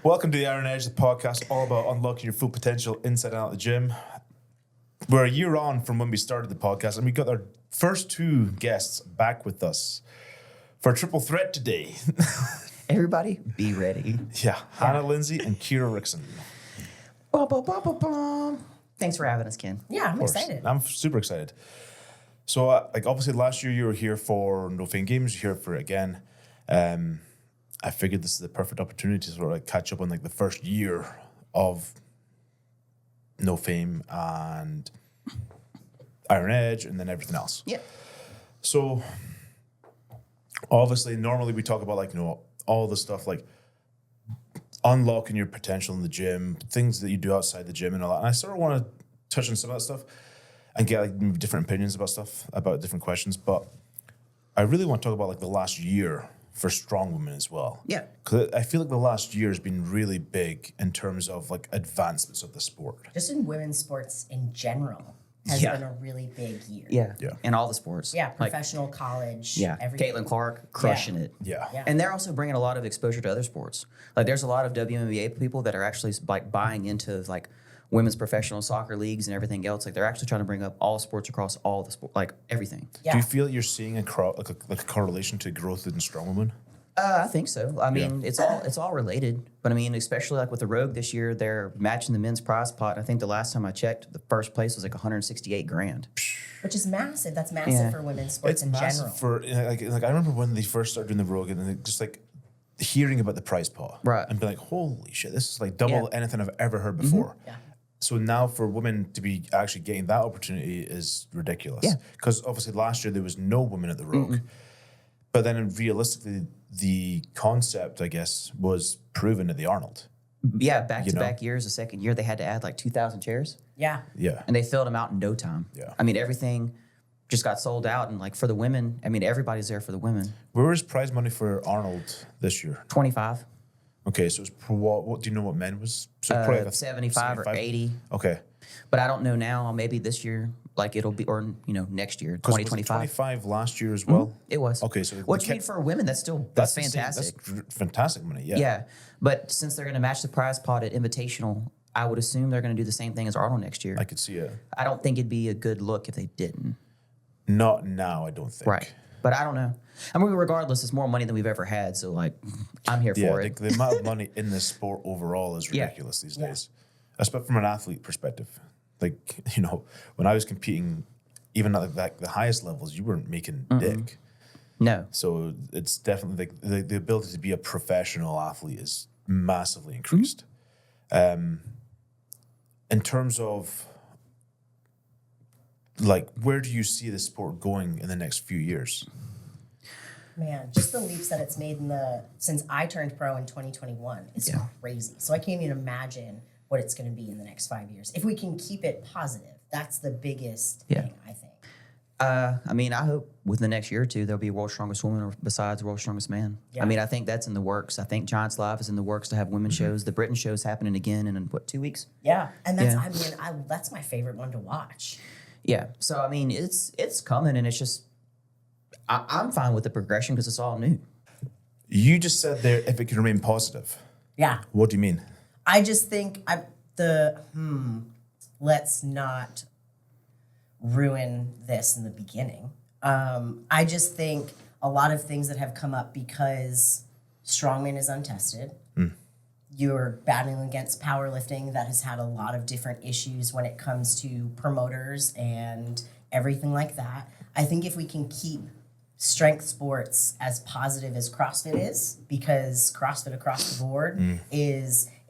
Welcome to the Iron Edge, the podcast all about unlocking your full potential inside and out of the gym. We're a year on from when we started the podcast, and we got our first two guests back with us for a triple threat today. Everybody, be ready. Yeah, Hannah Linzay and Kira Wrixon. Thanks for having us, Ken. Yeah, I'm excited. I'm super excited. So, obviously, last year you were here for No Fame Games. You're here for it again. I figured this is the perfect opportunity to sort of catch up on the first year of No Fame and Iron Edge, and then everything else. Yeah. So, obviously, normally we talk about all the stuff like unlocking your potential in the gym, things that you do outside the gym, and all that. And I sort of want to touch on some of that stuff and get different opinions about different questions. But I really want to talk about the last year for Strongwoman as well. Yeah. Because I feel like the last year has been really big in terms of advancements of the sport. Just in women's sports in general has been a really big year. Yeah. Yeah. In all the sports. Yeah, professional, college, Yeah. everything. Caitlin Clark crushing it. Yeah. Yeah. And they're also bringing a lot of exposure to other sports. There's a lot of WNBA people that are actually buying into women's professional soccer leagues and everything else. They're actually trying to bring up all sports across all the sport, everything. Yeah. Do you feel you're seeing a correlation to growth in Strongwoman? I think so. I mean, it's all related. But I mean, especially with the Rogue this year, they're matching the men's prize pot. I think the last time I checked, the first place was $168,000. Which is massive. That's massive Yeah. for women's sports in massive general. I remember when they first started doing the Rogue and just hearing about the prize pot. Right. And being holy shit, this is double anything I've ever heard before. Yeah. So now for women to be actually getting that opportunity is ridiculous. Yeah. Because obviously last year there was no women at the Rogue. But then realistically, the concept, I guess, was proven at the Arnold. Yeah, back-to-back years. The second year, they had to add 2,000 chairs. Yeah. Yeah. And they filled them out in no time. Yeah. I mean, everything just got sold out. And for the women, I mean, everybody's there for the women. Where was prize money for Arnold this year? 25. Okay, so it's what do you know what men was? So probably 75 or 80. Okay. But I don't know now. Maybe this year, it'll be, or, next year, 'Cause was it 2025. 25 last year as well? It was. Okay, so Which means for women, that's that's the same- fantastic. That's fantastic money, yeah. Yeah. But since they're going to match the prize pot at Invitational, I would assume they're going to do the same thing as Arnold next year. I could see it. I don't think it'd be a good look if they didn't. Not now, I don't think. Right. But I don't know. I mean, regardless, it's more money than we've ever had. So, I'm here Yeah, for it. the amount of money in this sport overall is ridiculous these days. Especially from an athlete perspective. When I was competing, even at the highest levels, you weren't making dick. No. So it's definitely the ability to be a professional athlete is massively increased. In terms of where do you see the sport going in the next few years? Man, just the leaps that it's made since I turned pro in 2021 is crazy. So I can't even imagine what it's going to be in the next 5 years. If we can keep it positive, that's the biggest thing, I think. I mean, I hope within the next year or two, there'll be World's Strongest Woman besides World's Strongest Man. Yeah. I mean, I think that's in the works. I think Giants Live is in the works to have women's shows. The Britain show's happening again in, 2 weeks? Yeah, and that's Yeah. that's my favorite one to watch. Yeah. So, I mean, it's coming, and it's just, I'm fine with the progression because it's all new. You just said there if it can remain positive. Yeah. What do you mean? I just think let's not ruin this in the beginning. I just think a lot of things that have come up because strongman is untested. You're battling against powerlifting that has had a lot of different issues when it comes to promoters and everything like that. I think if we can keep strength sports as positive as CrossFit is, because CrossFit across the board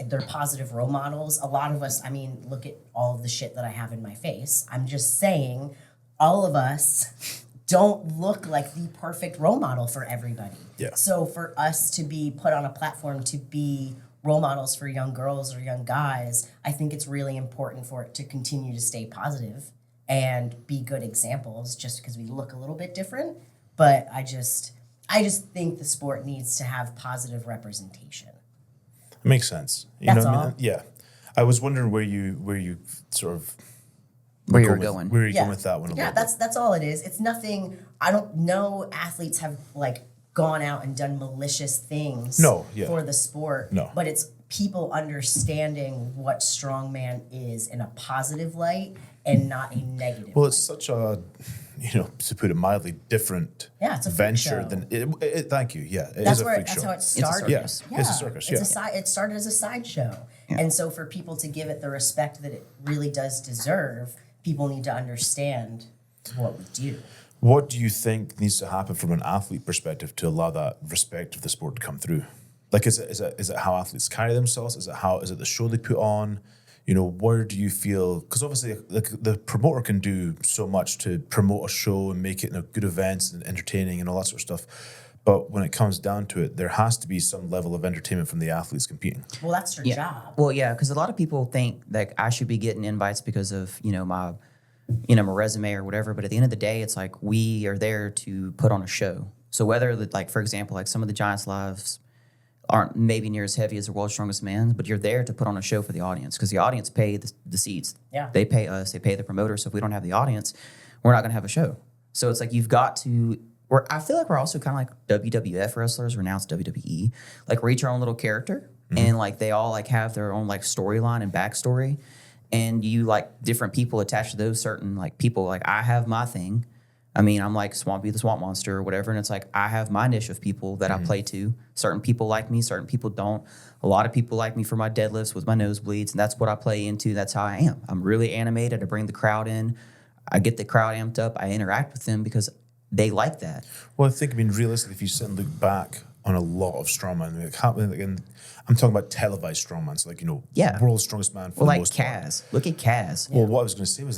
they're positive role models. A lot of us, look at all of the shit that I have in my face. I'm just saying, all of us don't look like the perfect role model for everybody. Yeah. So for us to be put on a platform to be role models for young girls or young guys, I think it's really important for it to continue to stay positive and be good examples just because we look a little bit different. But I just think the sport needs to have positive representation. It makes sense. That's all. Yeah. I was wondering where you sort of Where you're going. Where are you going with that one? Yeah, that's all it is. It's nothing. I don't know athletes have gone out and done malicious things No, yeah. for the sport. No. But it's people understanding what strongman is in a positive light and not a negative Well, light. it's such a, to put it mildly, different Yeah, it's a freak venture show. than it. Thank you. Yeah, it That's is a where freak that's show. how it started. Yeah, it's a circus. It's it started as a sideshow, and so for people to give it the respect that it really does deserve, people need to understand what we do. What do you think needs to happen from an athlete perspective to allow that respect of the sport to come through? Like, is it how athletes carry themselves? Is it the show they put on? Where do you feel? Because obviously, the promoter can do so much to promote a show and make it good events and entertaining and all that sort of stuff. But when it comes down to it, there has to be some level of entertainment from the athletes competing. Well, that's their job. Well, yeah, because a lot of people think that I should be getting invites because of my my resume or whatever. But at the end of the day, it's like we are there to put on a show. So whether for example, some of the Giants Lives aren't maybe near as heavy as the World's Strongest Man, but you're there to put on a show for the audience because the audience pay the seats. Yeah. They pay us, they pay the promoter. So if we don't have the audience, we're not going to have a show. So it's like you've got to, I feel like we're also kind of like WWF wrestlers, or now it's WWE. Like we're each our own little character and they all have their own storyline and backstory. And you different people attached to those certain people. I have my thing. I mean, I'm like Swampy the Swamp Monster or whatever. And it's I have my niche of people that I play to. Certain people like me, certain people don't. A lot of people like me for my deadlifts with my nosebleeds. And that's what I play into. That's how I am. I'm really animated. I bring the crowd in. I get the crowd amped up. I interact with them because they like that. Well, realistically, if you sit and look back on a lot of strongman, and I'm talking about televised strongman, so World's Strongest Man for the most part. Kaz. Look at Kaz. Well, what I was going to say was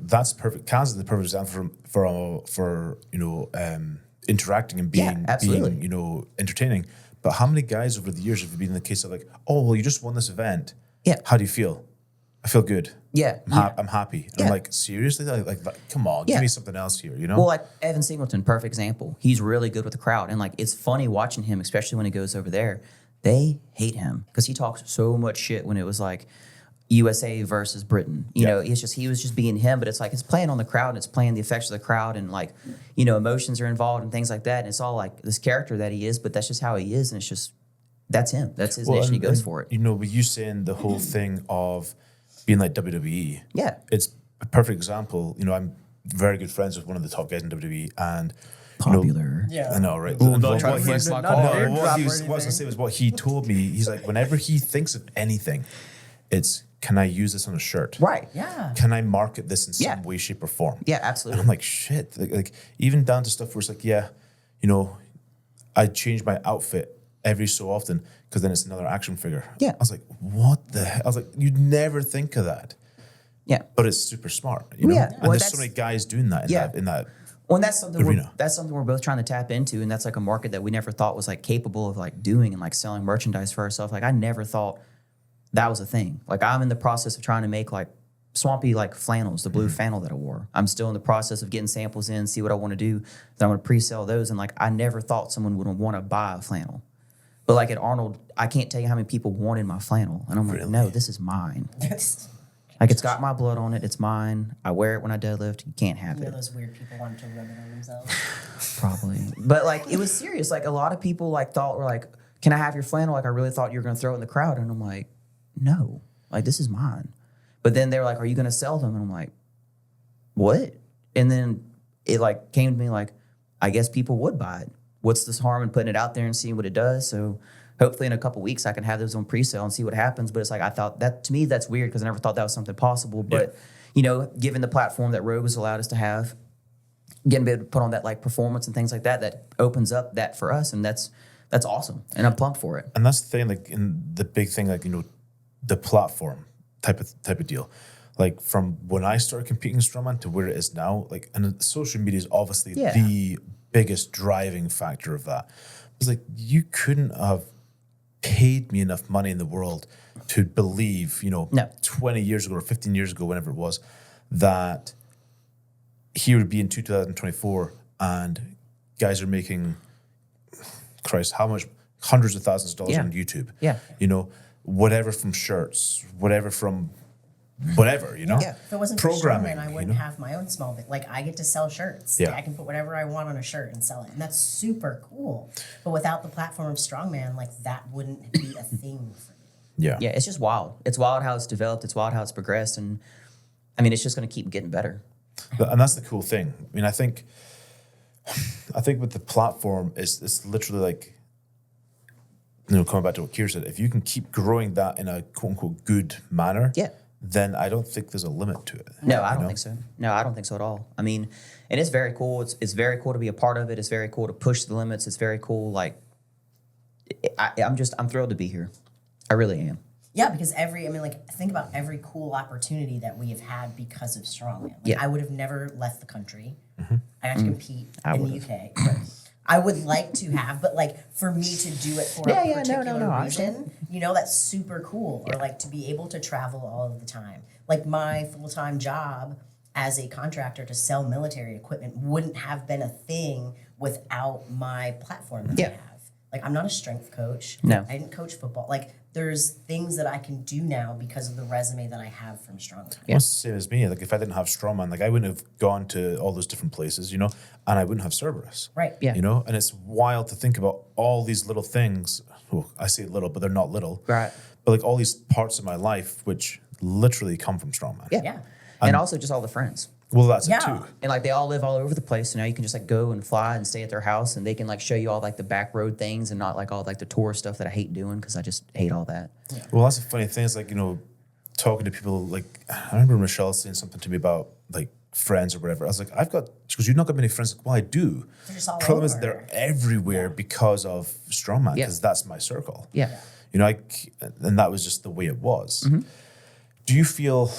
that's perfect. Kaz is the perfect example for interacting and being entertaining. But how many guys over the years have been in the case of you just won this event? Yeah. How do you feel? I feel good. Yeah. I'm happy. And I'm seriously? Come on, give me something else here, Well, Evan Singleton, perfect example. He's really good with the crowd. And it's funny watching him, especially when he goes over there. They hate him because he talks so much shit when it was USA versus Britain. You know, he was just being him, but it's it's playing on the crowd and it's playing the effects of the crowd and emotions are involved and things like that. And it's all this character that he is, but that's just how he is. And it's just, that's him. That's his niche and he goes for it. But you saying the whole thing of being like WWE. Yeah. It's a perfect example. I'm very good friends with one of the top guys in WWE and Popular. Yeah. I know, right? Don't What try to he flex was- my no, car. what I was going to say was what he told me. He's whenever he thinks of anything, it's, can I use this on a shirt? Right. Yeah. Can I market this in some Yeah. way, shape, or form? Yeah, And absolutely. I'm like, shit. Even down to stuff where it's I change my outfit every so often because then it's another action figure. Yeah. I was like, what the hell? I was like, you'd never think of that. Yeah. But it's super smart, Yeah. And Well, there's that's- so many guys doing that in that. Well, and that's something arena. that's something we're both trying to tap into, and that's a market that we never thought was capable of doing and selling merchandise for ourselves. I never thought that was a thing. I'm in the process of trying to make swampy flannels, the blue flannel that I wore. I'm still in the process of getting samples in, see what I want to do. Then I'm going to pre-sell those, and I never thought someone would want to buy a flannel. But at Arnold, I can't tell you how many people wanted my flannel, and I'm like, no, this is mine. It's got my blood on it. It's mine. I wear it when I deadlift. You can't have it. Those weird people wanted to rub it on themselves. Probably. But it was serious. A lot of people thought were can I have your flannel? I really thought you were going to throw it in the crowd. And I'm like, no, this is mine. But then they were are you going to sell them? And I'm like, what? And then it came to me I guess people would buy it. What's this harm in putting it out there and seeing what it does? So hopefully in a couple weeks I can have those on pre-sale and see what happens. But it's I thought that, to me, that's weird because I never thought that was something possible. But, given the platform that Rogue has allowed us to have, getting able to put on that performance and things like that, that opens up that for us. And that's awesome. And I'm pumped for it. And that's the thing, in the big thing, the platform type of deal. From when I started competing in strongman to where it is now, and social media is obviously the biggest driving factor of that. It's you couldn't have paid me enough money in the world to believe, 20 years ago or 15 years ago, whenever it was, that here would be in 2024 and guys are making, Christ, how much? Hundreds of thousands of dollars on YouTube. Yeah. Whatever from shirts, whatever from whatever, Yeah. If it wasn't for programming, Strongman, I wouldn't have my own small bit. I get to sell shirts. Yeah. I can put whatever I want on a shirt and sell it. And that's super cool. But without the platform of Strongman, that wouldn't be a thing for me. Yeah. Yeah, it's just wild. It's wild how it's developed. It's wild how it's progressed. And I mean, it's just going to keep getting better. And that's the cool thing. I mean, I think with the platform, it's literally like, coming back to what Kira said, if you can keep growing that in a quote unquote good manner, Yeah. then I don't think there's a limit to it. No, I don't think so. No, I don't think so at all. I mean, and it's very cool. It's very cool to be a part of it. It's very cool to push the limits. It's very cool. Like, I'm thrilled to be here. I really am. Yeah, because think about every cool opportunity that we have had because of Strongman. Yeah. I would have never left the country. I got to compete in the UK. But I would like to have, but for me to do it for a particular reason, that's super cool. Or to be able to travel all of the time. Like my full-time job as a contractor to sell military equipment wouldn't have been a thing without my platform that I have. I'm not a strength coach. No. I didn't coach football. There's things that I can do now because of the resume that I have from Strongman. Yeah. It's the same as me. If I didn't have Strongman, I wouldn't have gone to all those different places, and I wouldn't have Cerberus. Right. Yeah. And it's wild to think about all these little things. Well, I say little, but they're not little. Right. But all these parts of my life, which literally come from Strongman. Yeah. Yeah. And also just all the friends. Well, that's it Yeah. too. And they all live all over the place. So now you can just go and fly and stay at their house, and they can show you all the back road things and not all the tour stuff that I hate doing because I just hate all that. Well, that's the funny thing is talking to people, I remember Michelle saying something to me about friends or whatever. I was like, she goes, you've not got many friends. Well, I do. They're just all Problem is over. they're everywhere because of Strongman, Yeah. because that's my circle. Yeah. And that was just the way it was. Do you feel,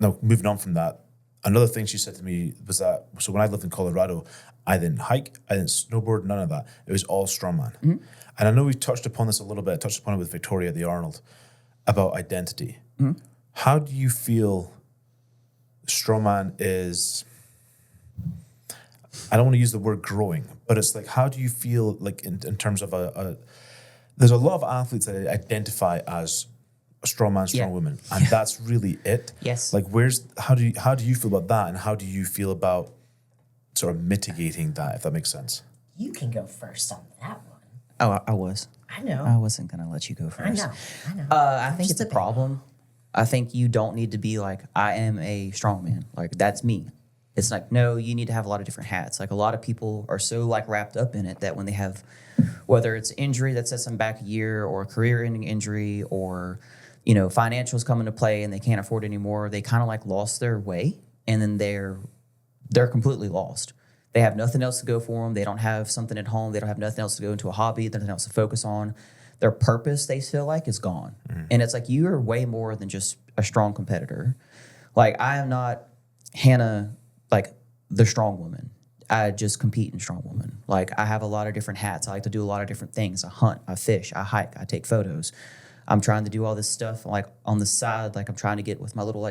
now moving on from that, another thing she said to me was that, so when I lived in Colorado, I didn't hike, I didn't snowboard, none of that. It was all Strongman. And I know we've touched upon this a little bit. I touched upon it with Victoria at the Arnold about identity. How do you feel Strongman is, I don't want to use the word growing, but it's how do you feel in terms of there's a lot of athletes that identify as a strongman, strongwoman, and that's really it. Yes. How do you feel about that, and how do you feel about sort of mitigating that, if that makes sense? You can go first on that one. Oh, I was. I know. I wasn't going to let you go first. I know. I think it's a problem. I think you don't need to be I am a strongman. That's me. It's no, you need to have a lot of different hats. A lot of people are so wrapped up in it that when they have, whether it's injury that sets them back a year or a career-ending injury or, financials come into play and they can't afford anymore, they kind of lost their way, and then they're completely lost. They have nothing else to go for them. They don't have something at home. They don't have nothing else to go into a hobby, nothing else to focus on. Their purpose, they feel is gone. And it's you are way more than just a strong competitor. I am not Hannah, the strong woman. I just compete in Strongwoman. I have a lot of different hats. I like to do a lot of different things. I hunt, I fish, I hike, I take photos. I'm trying to do all this stuff on the side. I'm trying to get with my little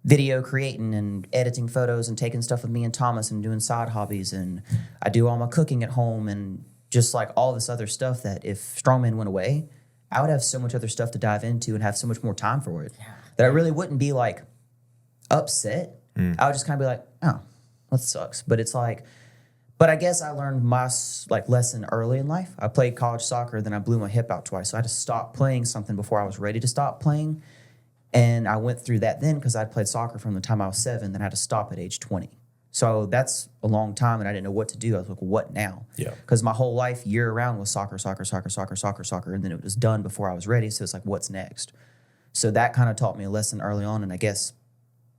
video creating and editing photos and taking stuff with me and Thomas and doing side hobbies. And I do all my cooking at home and just all this other stuff that if Strongman went away, I would have so much other stuff to dive into and have so much more time for it that I really wouldn't be upset. I would just kind of be oh, that sucks. But it's but I guess I learned my lesson early in life. I played college soccer, then I blew my hip out twice. So I had to stop playing something before I was ready to stop playing. And I went through that then because I'd played soccer from the time I was 7, then I had to stop at age 20. So that's a long time, and I didn't know what to do. I was what now? Yeah. Because my whole life, year round, was soccer, and then it was done before I was ready. So it's what's next? So that kind of taught me a lesson early on, and I guess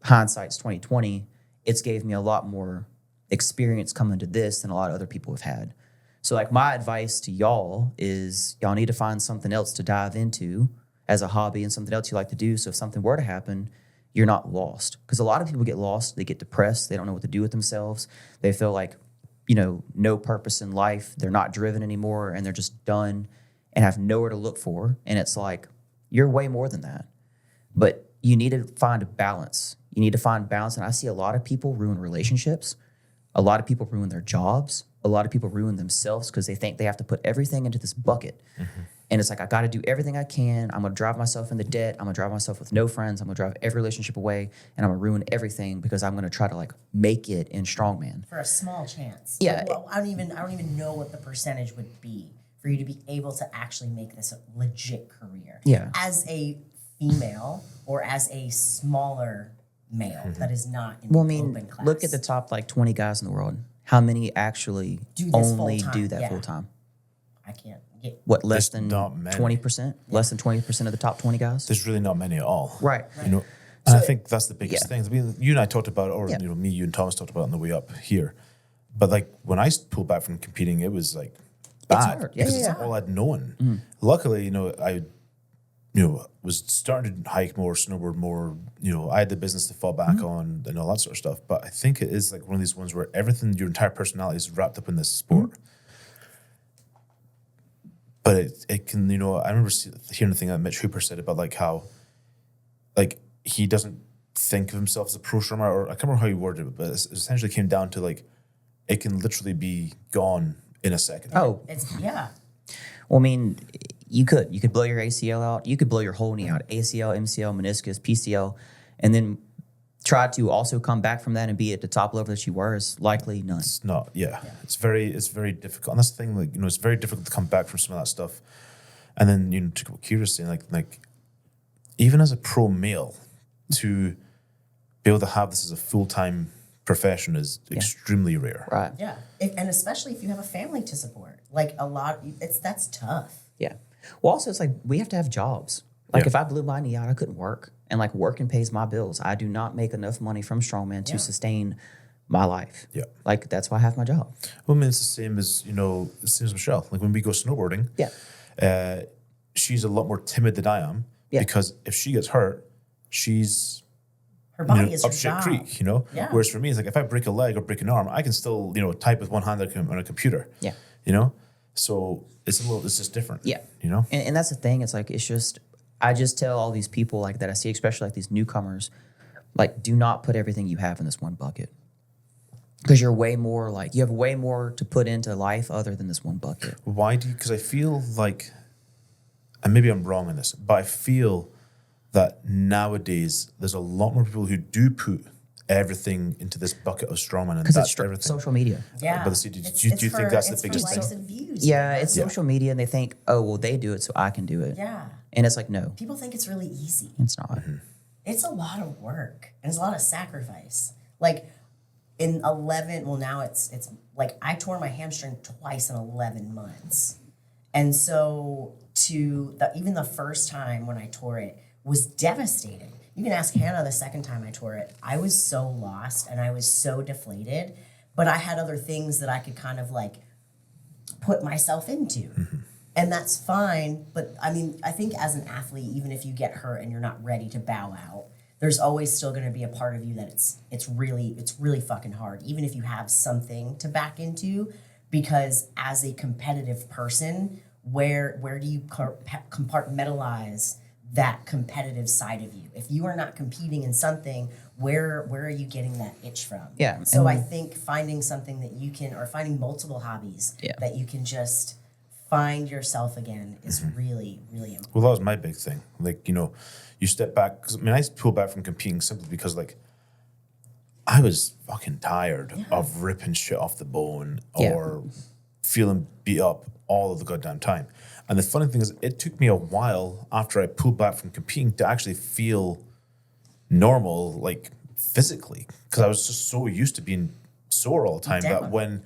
hindsight's 2020. It's gave me a lot more experience coming to this than a lot of other people have had. So my advice to y'all is y'all need to find something else to dive into as a hobby and something else you like to do. So if something were to happen, you're not lost. Because a lot of people get lost. They get depressed. They don't know what to do with themselves. They feel no purpose in life. They're not driven anymore, and they're just done and have nowhere to look for. And it's you're way more than that. But you need to find a balance. You need to find balance. And I see a lot of people ruin relationships. A lot of people ruin their jobs. A lot of people ruin themselves because they think they have to put everything into this bucket. And it's I got to do everything I can. I'm going to drive myself into debt. I'm going to drive myself with no friends. I'm going to drive every relationship away. And I'm going to ruin everything because I'm going to try to make it in Strongman. For a small chance. Yeah. Well, I don't even know what the percentage would be for for you to be able to actually make this a legit career. Yeah. As a female or as a smaller male that is not in Well, I the mean, open class. look at the top like 20 guys in the world. How many actually Do this only full-time, do that yeah. full time? I can't get What, less There's than not many. 20%? Less than 20% of the top 20 guys? There's really not many at all. Right. You know, and I think that's the biggest Yeah. thing. I mean, you and I talked about it, or Yeah. you know, me, you and Thomas talked about it on the way up here. But like when I pulled back from competing, it was like bad hard. Yeah, because yeah, it's yeah. all I'd known. Luckily, you know, I was starting to hike more, snowboard more. You know, I had the business to fall back on and all that sort of stuff. But I think it is like one of these ones where everything, your entire personality is wrapped up in this sport. But it can, you know, I remember hearing the thing that Mitch Hooper said about like how, like, he doesn't think of himself as a pro swimmer, or I can't remember how he worded it, but it essentially came down to like, it can literally be gone in a second. Oh, yeah. well, I mean, you could blow your ACL out. You could blow your whole knee out, ACL, MCL, meniscus, PCL, and then try to also come back from that and be at the top level that you were is likely none. It's not, It's very difficult. And that's the thing, like, you know, it's very difficult to come back from some of that stuff. And then, you know, to what Kira's saying, like even as a pro male, to be able to have this as a full-time profession is extremely rare. Right. Yeah. And especially if you have a family to support. Like that's tough. Yeah. Well, also, it's like we have to have jobs. Like Yeah. if I blew my knee out, I couldn't work. And like working pays my bills. I do not make enough money from Strongman to sustain my life. Yeah. Like that's why I have my job. Well, I mean, it's the same as, you know, the same as Michelle. Like when we go snowboarding, she's a lot more timid than I am because if she gets hurt, she's Her body you know, is her up shit job. creek, you know? Yeah. Whereas for me, it's like if I break a leg or break an arm, I can still, you know, type with one hand on a computer. Yeah. You know? So it's just different. Yeah. You know? And that's the thing. It's like, I just tell all these people like that I see, especially like these newcomers, like do not put everything you have in this one bucket. Because you have way more to put into life other than this one bucket. Why do you, because I feel like, and maybe I'm wrong on this, but I feel that nowadays there's a lot more people who do put everything into this bucket of Strongman, and Because that's it's everything. social media. Yeah. But do you think that's the biggest likes thing? and views. Yeah, man. it's social media, and they think, oh, well, they do it, so I can do it. Yeah. And it's like, no, People think it's really easy. it's not. It's a lot of work and it's a lot of sacrifice. Like in 11, well now it's like I tore my hamstring twice in 11 months. And so even the first time when I tore it was devastating. You can ask Hannah the second time I tore it. I was so lost and I was so deflated, but I had other things that I could kind of like put myself into. And that's fine. But I mean, I think as an athlete, even if you get hurt and you're not ready to bow out, there's always still going to be a part of you that it's really fucking hard, even if you have something to back into, because as a competitive person, where do you compartmentalize that competitive side of you? If you are not competing in something, where are you getting that itch from? Yeah, So and- I think finding something that you can, or finding multiple hobbies Yeah. that you can just find yourself again is really, really important. Well, that was my big thing. Like, you know, you step back. Cause, I mean, I pulled back from competing simply because, like, I was fucking tired of ripping shit off the bone or feeling beat up all of the goddamn time. And the funny thing is, it took me a while after I pulled back from competing to actually feel normal, like, physically. Because I was just so used to being sore all the time that when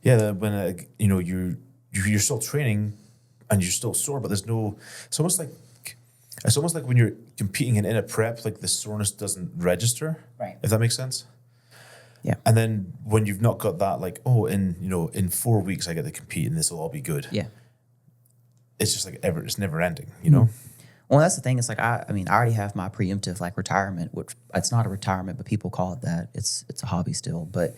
you know, you're still training and you're still sore, but there's no. It's almost like when you're competing in a prep, like the soreness doesn't register. Right. If that makes sense. Yeah. And then when you've not got that, like, in 4 weeks I get to compete and this will all be good. Yeah. It's just like it's never ending, you know? Well, that's the thing. It's like, I already have my preemptive like retirement, which it's not a retirement, but people call it that. It's a hobby still, but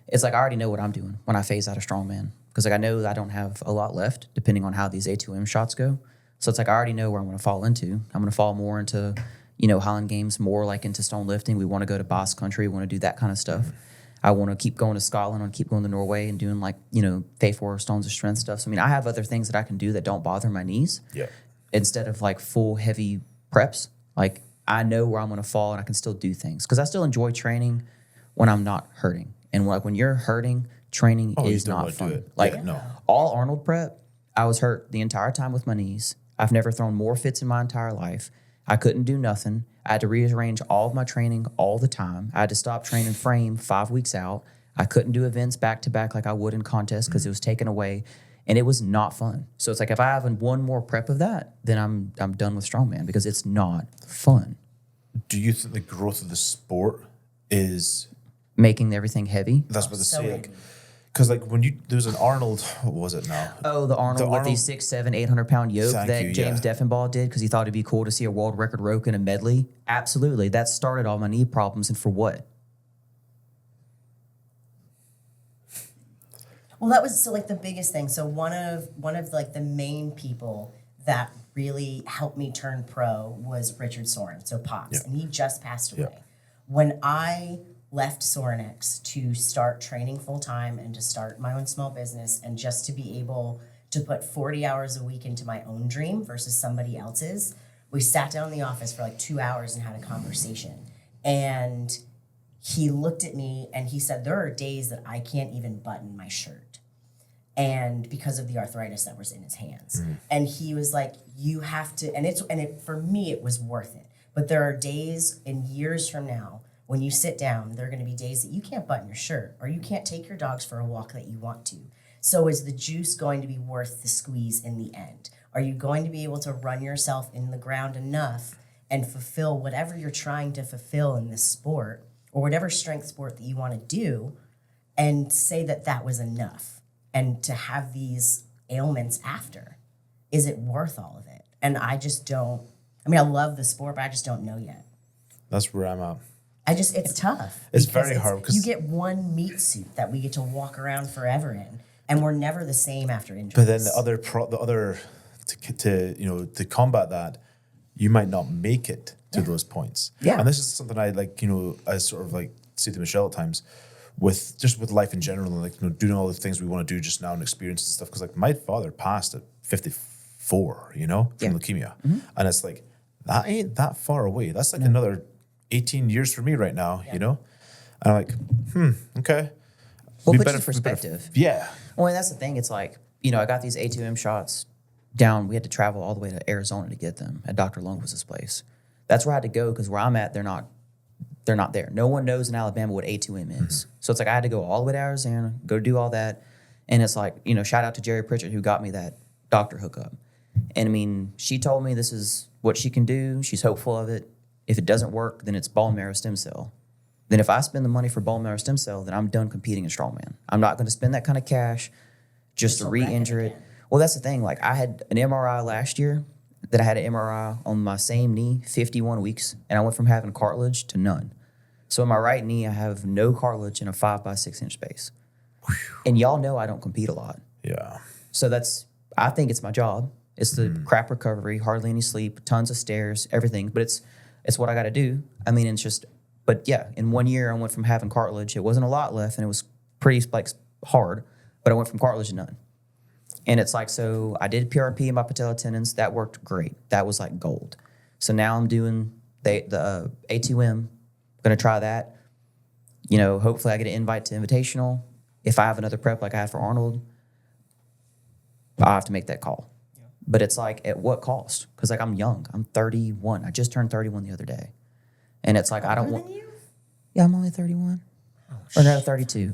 it's like, I already know what I'm doing when I phase out of Strongman. Because like I know that I don't have a lot left, depending on how these A2M shots go. So it's like I already know where I'm going to fall into. I'm going to fall more into, Highland Games, more like into stone lifting. We want to go to Basque Country. We want to do that kind of stuff. I want to keep going to Scotland. I want to keep going to Norway and doing like, Faith 4 Stones of Strength stuff. So I mean, I have other things that I can do that don't bother my knees. Yeah. Instead of like full heavy preps, like I know where I'm going to fall and I can still do things. Because I still enjoy training when I'm not hurting. And like when you're hurting, training Oh, you is don't not wanna do fun. it. Like Yeah, no. all Arnold prep, I was hurt the entire time with my knees. I've never thrown more fits in my entire life. I couldn't do nothing. I had to rearrange all of my training all the time. I had to stop training frame 5 weeks out. I couldn't do events back to back like I would in contests because it was taken away, and it was not fun. So it's like if I have one more prep of that, then I'm done with strongman because it's not fun. Do you think the growth of the sport is Making everything heavy. that's what they So say? Like, heavy. because like when there's an Arnold, what was it now? Oh, the Arnold with the 6, 7, 800-pound yoke Thank that you, James yeah. Deffenbaugh did because he thought it'd be cool to see a world record rope in a medley. Absolutely, that started all my knee problems, and for what? Well, that was so like the biggest thing. So one of like the main people that really helped me turn pro was Richard Soren, so Pops, Yeah. and he just passed away. Yeah. When I left Sorenex to start training full time and to start my own small business and just to be able to put 40 hours a week into my own dream versus somebody else's, we sat down in the office for like 2 hours and had a conversation. And he looked at me and he said, there are days that I can't even button my shirt. And because of the arthritis that was in his hands. And he was like, you have to, for me, it was worth it. But there are days in years from now, when you sit down, there are going to be days that you can't button your shirt or you can't take your dogs for a walk that you want to. So is the juice going to be worth the squeeze in the end? Are you going to be able to run yourself in the ground enough and fulfill whatever you're trying to fulfill in this sport or whatever strength sport that you want to do and say that that was enough? And to have these ailments after, is it worth all of it? And I just don't, I mean, I love the sport, but I just don't know yet. That's where I'm at. It's tough. It's because very hard because you get one meat suit that we get to walk around forever in, and we're never the same after injuries. But then the other to combat that, you might not make it to those points. Yeah. And this is something I I sort of like say to Michelle at times with life in general, and like doing all the things we want to do just now and experiences and stuff. Because like my father passed at 54, from leukemia, and it's like that ain't that far away. That's like another 18 years for me right now, And I'm like, okay. Well, Be put better- in be better- perspective. Yeah. Well, and that's the thing. It's like, I got these A2M shots down. We had to travel all the way to Arizona to get them at Dr. Lundquist's place. That's where I had to go because where I'm at, they're not there. No one knows in Alabama what A2M is. So it's like I had to go all the way to Arizona, go do all that. And it's like, shout out to Jerry Pritchett who got me that doctor hookup. And I mean, she told me this is what she can do. She's hopeful of it. If it doesn't work, then it's bone marrow stem cell. Then if I spend the money for bone marrow stem cell, then I'm done competing in strongman. I'm not going to spend that kind of cash just to Just wreck it re-injure it. again. Well, that's the thing. Like I had an MRI last year that I had an MRI on my same knee, 51 weeks, and I went from having cartilage to none. So in my right knee, I have no cartilage in a 5 by 6 inch space. And y'all know I don't compete a lot. Yeah. So I think it's my job. It's the crap recovery, hardly any sleep, tons of stairs, everything. But it's what I got to do. I mean, it's just, but yeah, in 1 year I went from having cartilage. It wasn't a lot left and it was pretty like hard, but I went from cartilage to none. And it's like, so I did PRP in my patella tendons. That worked great. That was like gold. So now I'm doing the A2M. Going to try that. Hopefully I get an invite to Invitational. If I have another prep like I had for Arnold, I'll have to make that call. Yeah. But it's like, at what cost? Because like I'm young. I'm 31. I just turned 31 the other day. And it's like, I don't want. You? Yeah, I'm only 31. Or no, 32.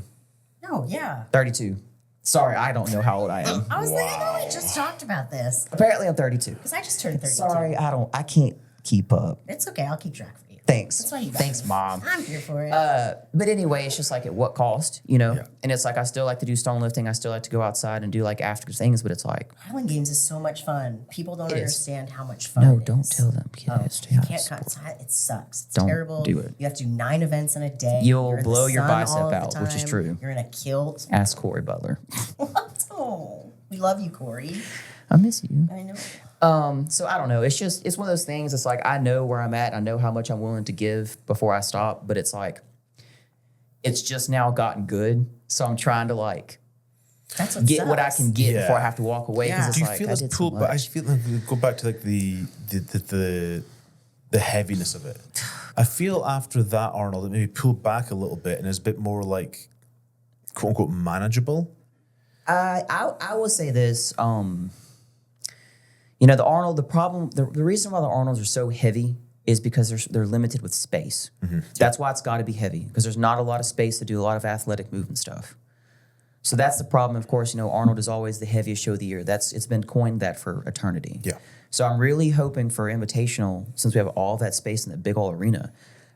No, yeah. 32. Sorry, I don't know how old I am. I was thinking, oh, we just talked about this. Apparently I'm 32. Because I just turned 32. Sorry, I can't keep up. It's okay. I'll keep track for you. Thanks. That's why you got Thanks, me. Mom. I'm here for it. But anyway, it's just like at what cost, Yeah. And it's like I still like to do stone lifting. I still like to go outside and do like after things, but it's like Highland Games is so much fun. People don't It is. understand how much fun no, it don't is. tell them. Oh, Kids, you can't it sucks. It's Don't terrible. do it. You have to do 9 events in a day. You'll You're in the blow your sun bicep all of the out, which is time. true. You're in a kilt. Ask Corey Butler. Oh, we love you, Corey. I miss you. I know. So I don't know. It's one of those things. It's like I know where I'm at. I know how much I'm willing to give before I stop. But it's like it's just now gotten good. So I'm trying to like That's what get what I sucks. can get Yeah. before I have to walk away. Because Yeah. it's Do you like feel I it's did pull? so But I much. feel like we go back to like the heaviness of it. I feel after that Arnold, it maybe pulled back a little bit and is a bit more like quote unquote manageable. I will say this. You know, the Arnold. The problem. The reason why the Arnolds are so heavy is because they're limited with space. That's why it's got to be heavy, because there's not a lot of space to do a lot of athletic movement stuff. So that's the problem. Of course, you know, Arnold is always the heaviest show of the year. It's been coined that for eternity. Yeah. So I'm really hoping for Invitational, since we have all that space in the big old arena,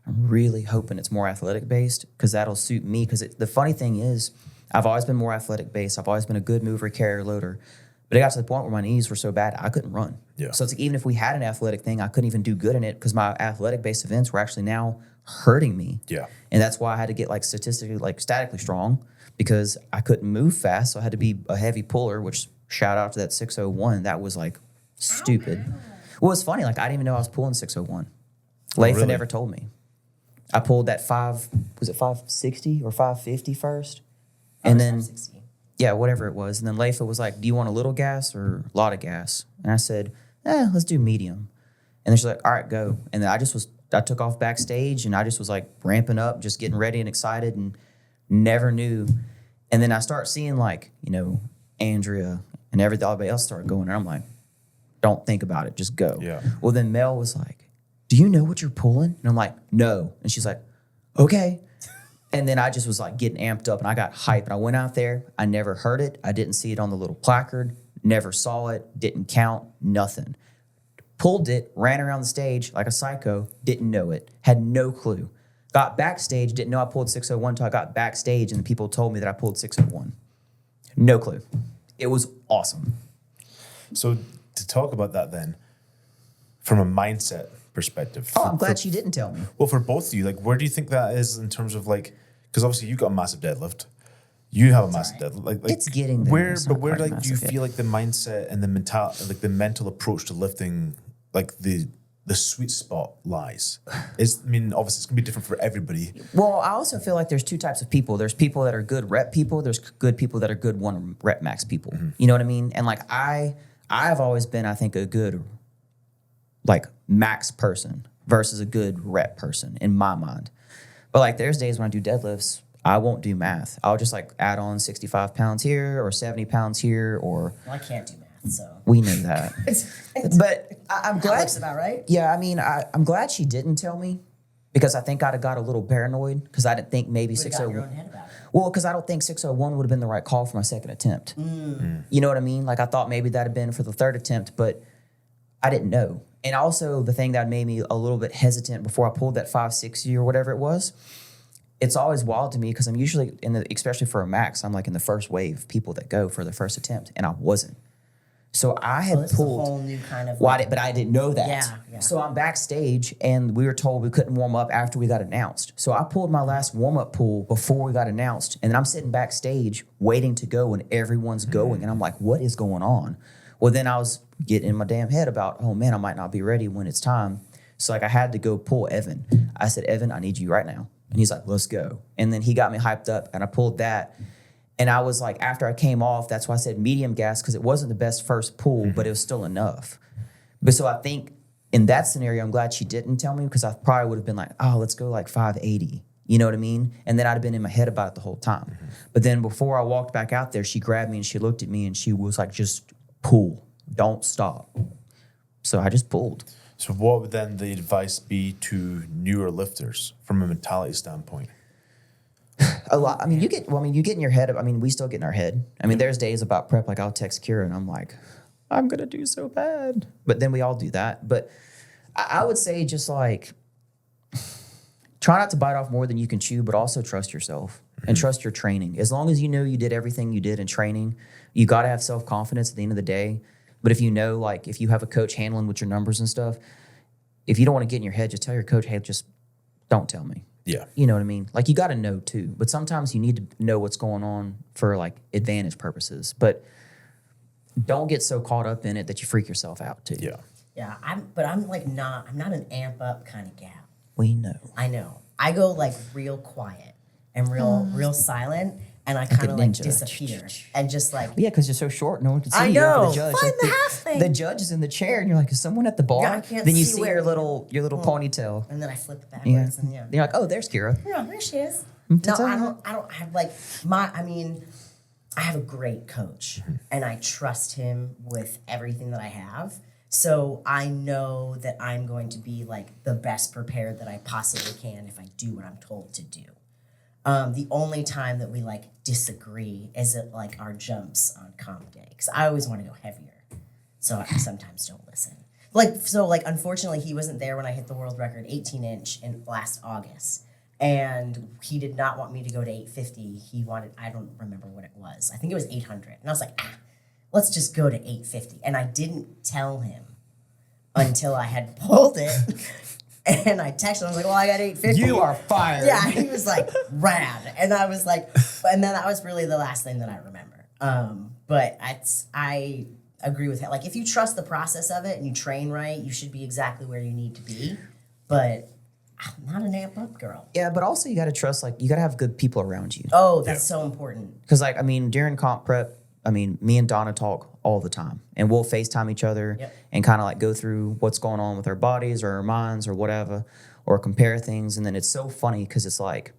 I'm really hoping it's more athletic based, because that'll suit me. Because the funny thing is, I've always been more athletic based. I've always been a good mover, carrier, loader. But it got to the point where my knees were so bad, I couldn't run. Yeah. So it's like, even if we had an athletic thing, I couldn't even do good in it, because my athletic-based events were actually now hurting me. Yeah. And that's why I had to get like statically strong, because I couldn't move fast. So I had to be a heavy puller, which shout out to that 601. That was like stupid. Well, it's funny. Like, I didn't even know I was pulling 601. Leif really? never told me. I pulled that 560 or 550 first? And then... 560. Yeah, whatever it was. And then Leifa was like, do you want a little gas or a lot of gas? And I said, let's do medium. And then she's like, all right, go. And then I took off backstage, and I just was like ramping up, just getting ready and excited, and never knew. And then I start seeing, like, you know, Andrea and everybody else started going. And I'm like, don't think about it, just go. Yeah. Well, then Mel was like, do you know what you're pulling? And I'm like, no. And she's like, okay. And then I just was like getting amped up, and I got hyped. And I went out there. I never heard it. I didn't see it on the little placard. Never saw it. Didn't count. Nothing. Pulled it. Ran around the stage like a psycho. Didn't know it. Had no clue. Got backstage. Didn't know I pulled 601 until I got backstage, and the people told me that I pulled 601. No clue. It was awesome. So to talk about that then, from a mindset perspective. Oh, I'm glad she didn't tell me. Well, for both of you, like, where do you think that is in terms of, like, because obviously you got a massive deadlift, you have a massive deadlift. Like It's getting there. Where, It's but not where, quite like, do you massive yet. feel like the mindset and the mental approach to lifting, like the sweet spot lies? I mean, obviously it's gonna be different for everybody. Well, I also feel like there's two types of people. There's people that are good rep people. There's good people that are good one rep max people. You know what I mean? And like I've always been, I think, a good like max person versus a good rep person in my mind. But like there's days when I do deadlifts, I won't do math. I'll just like add on 65 pounds here or 70 pounds here, or Well, I can't do math, so. we know that. But I'm That glad. looks about right. Yeah, I mean, I'm glad she didn't tell me, because I think I'd have got a little paranoid, because I didn't think maybe You got your 601. own head about it. Well, because I don't think 601 would have been the right call for my second attempt. You know what I mean? Like I thought maybe that'd have been for the third attempt, but I didn't know. And also the thing that made me a little bit hesitant before I pulled that 560 or whatever it was, it's always wild to me, because I'm usually especially for a max, I'm like in the first wave of people that go for the first attempt, and I wasn't. So I had This is a pulled. whole new kind of. But I didn't know that. Yeah. So I'm backstage, and we were told we couldn't warm up after we got announced. So I pulled my last warm-up pull before we got announced, and then I'm sitting backstage waiting to go, and everyone's going, and I'm like, what is going on? Well, then I was getting in my damn head about, oh man, I might not be ready when it's time. So like I had to go pull Evan. I said, Evan, I need you right now. And he's like, let's go. And then he got me hyped up, and I pulled that. And I was like, after I came off, that's why I said medium gas, because it wasn't the best first pull, but it was still enough. But so I think in that scenario, I'm glad she didn't tell me, because I probably would have been like, oh, let's go like 580. You know what I mean? And then I'd have been in my head about it the whole time. But then before I walked back out there, she grabbed me and she looked at me and she was like, just pull. Don't stop. So I just pulled. So what would then the advice be to newer lifters from a mentality standpoint? A lot. I mean, you get in your head. I mean, we still get in our head. I mean, there's days about prep, like I'll text Kira and I'm like, I'm going to do so bad. But then we all do that. But I would say just like, try not to bite off more than you can chew, but also trust yourself and trust your training. As long as you know you did everything you did in training, you got to have self-confidence at the end of the day. But if you know, like if you have a coach handling with your numbers and stuff, if you don't want to get in your head, just tell your coach, hey, just don't tell me. Yeah. You know what I mean? Like you got to know too. But sometimes you need to know what's going on for like advantage purposes. But don't get so caught up in it that you freak yourself out too. Yeah. Yeah, I'm not an amp up kind of gal. We know. I know. I go like real quiet and real silent, and I kind of like ninja. disappear and just like. Yeah, because you're so short, no one can see I you. know. For the judge. Find Like, the half thing. The judge is in the chair, and you're like, is someone at the bar? Yeah, I can't then you see see where- your little ponytail. And then I flip it Yeah. backwards, and yeah. Then you're like, oh, there's Kira. Yeah, there she is. That's No, all right. I don't have like I mean, I have a great coach and I trust him with everything that I have. So I know that I'm going to be like the best prepared that I possibly can if I do what I'm told to do. The only time that we like disagree is at like our jumps on comp day, because I always want to go heavier. So I sometimes don't listen. Unfortunately, he wasn't there when I hit the world record 18-inch in last August. And he did not want me to go to 850. He wanted, I don't remember what it was. I think it was 800. And I was like, let's just go to 850. And I didn't tell him until I had pulled it. And I texted him, I was like, well, I got 850. You are fired. Yeah, he was like, rad. And I was like, and then that was really the last thing that I remember. But I agree with him. Like, if you trust the process of it and you train right, you should be exactly where you need to be. But I'm not an amp up girl. Yeah, but also you got to trust, like, you got to have good people around you. Oh, that's so important. Because, like, I mean, during comp prep, I mean, me and Donna talk all the time. And we'll FaceTime each other and kind of, like, go through what's going on with our bodies or our minds or whatever, or compare things. And then it's so funny because it's like,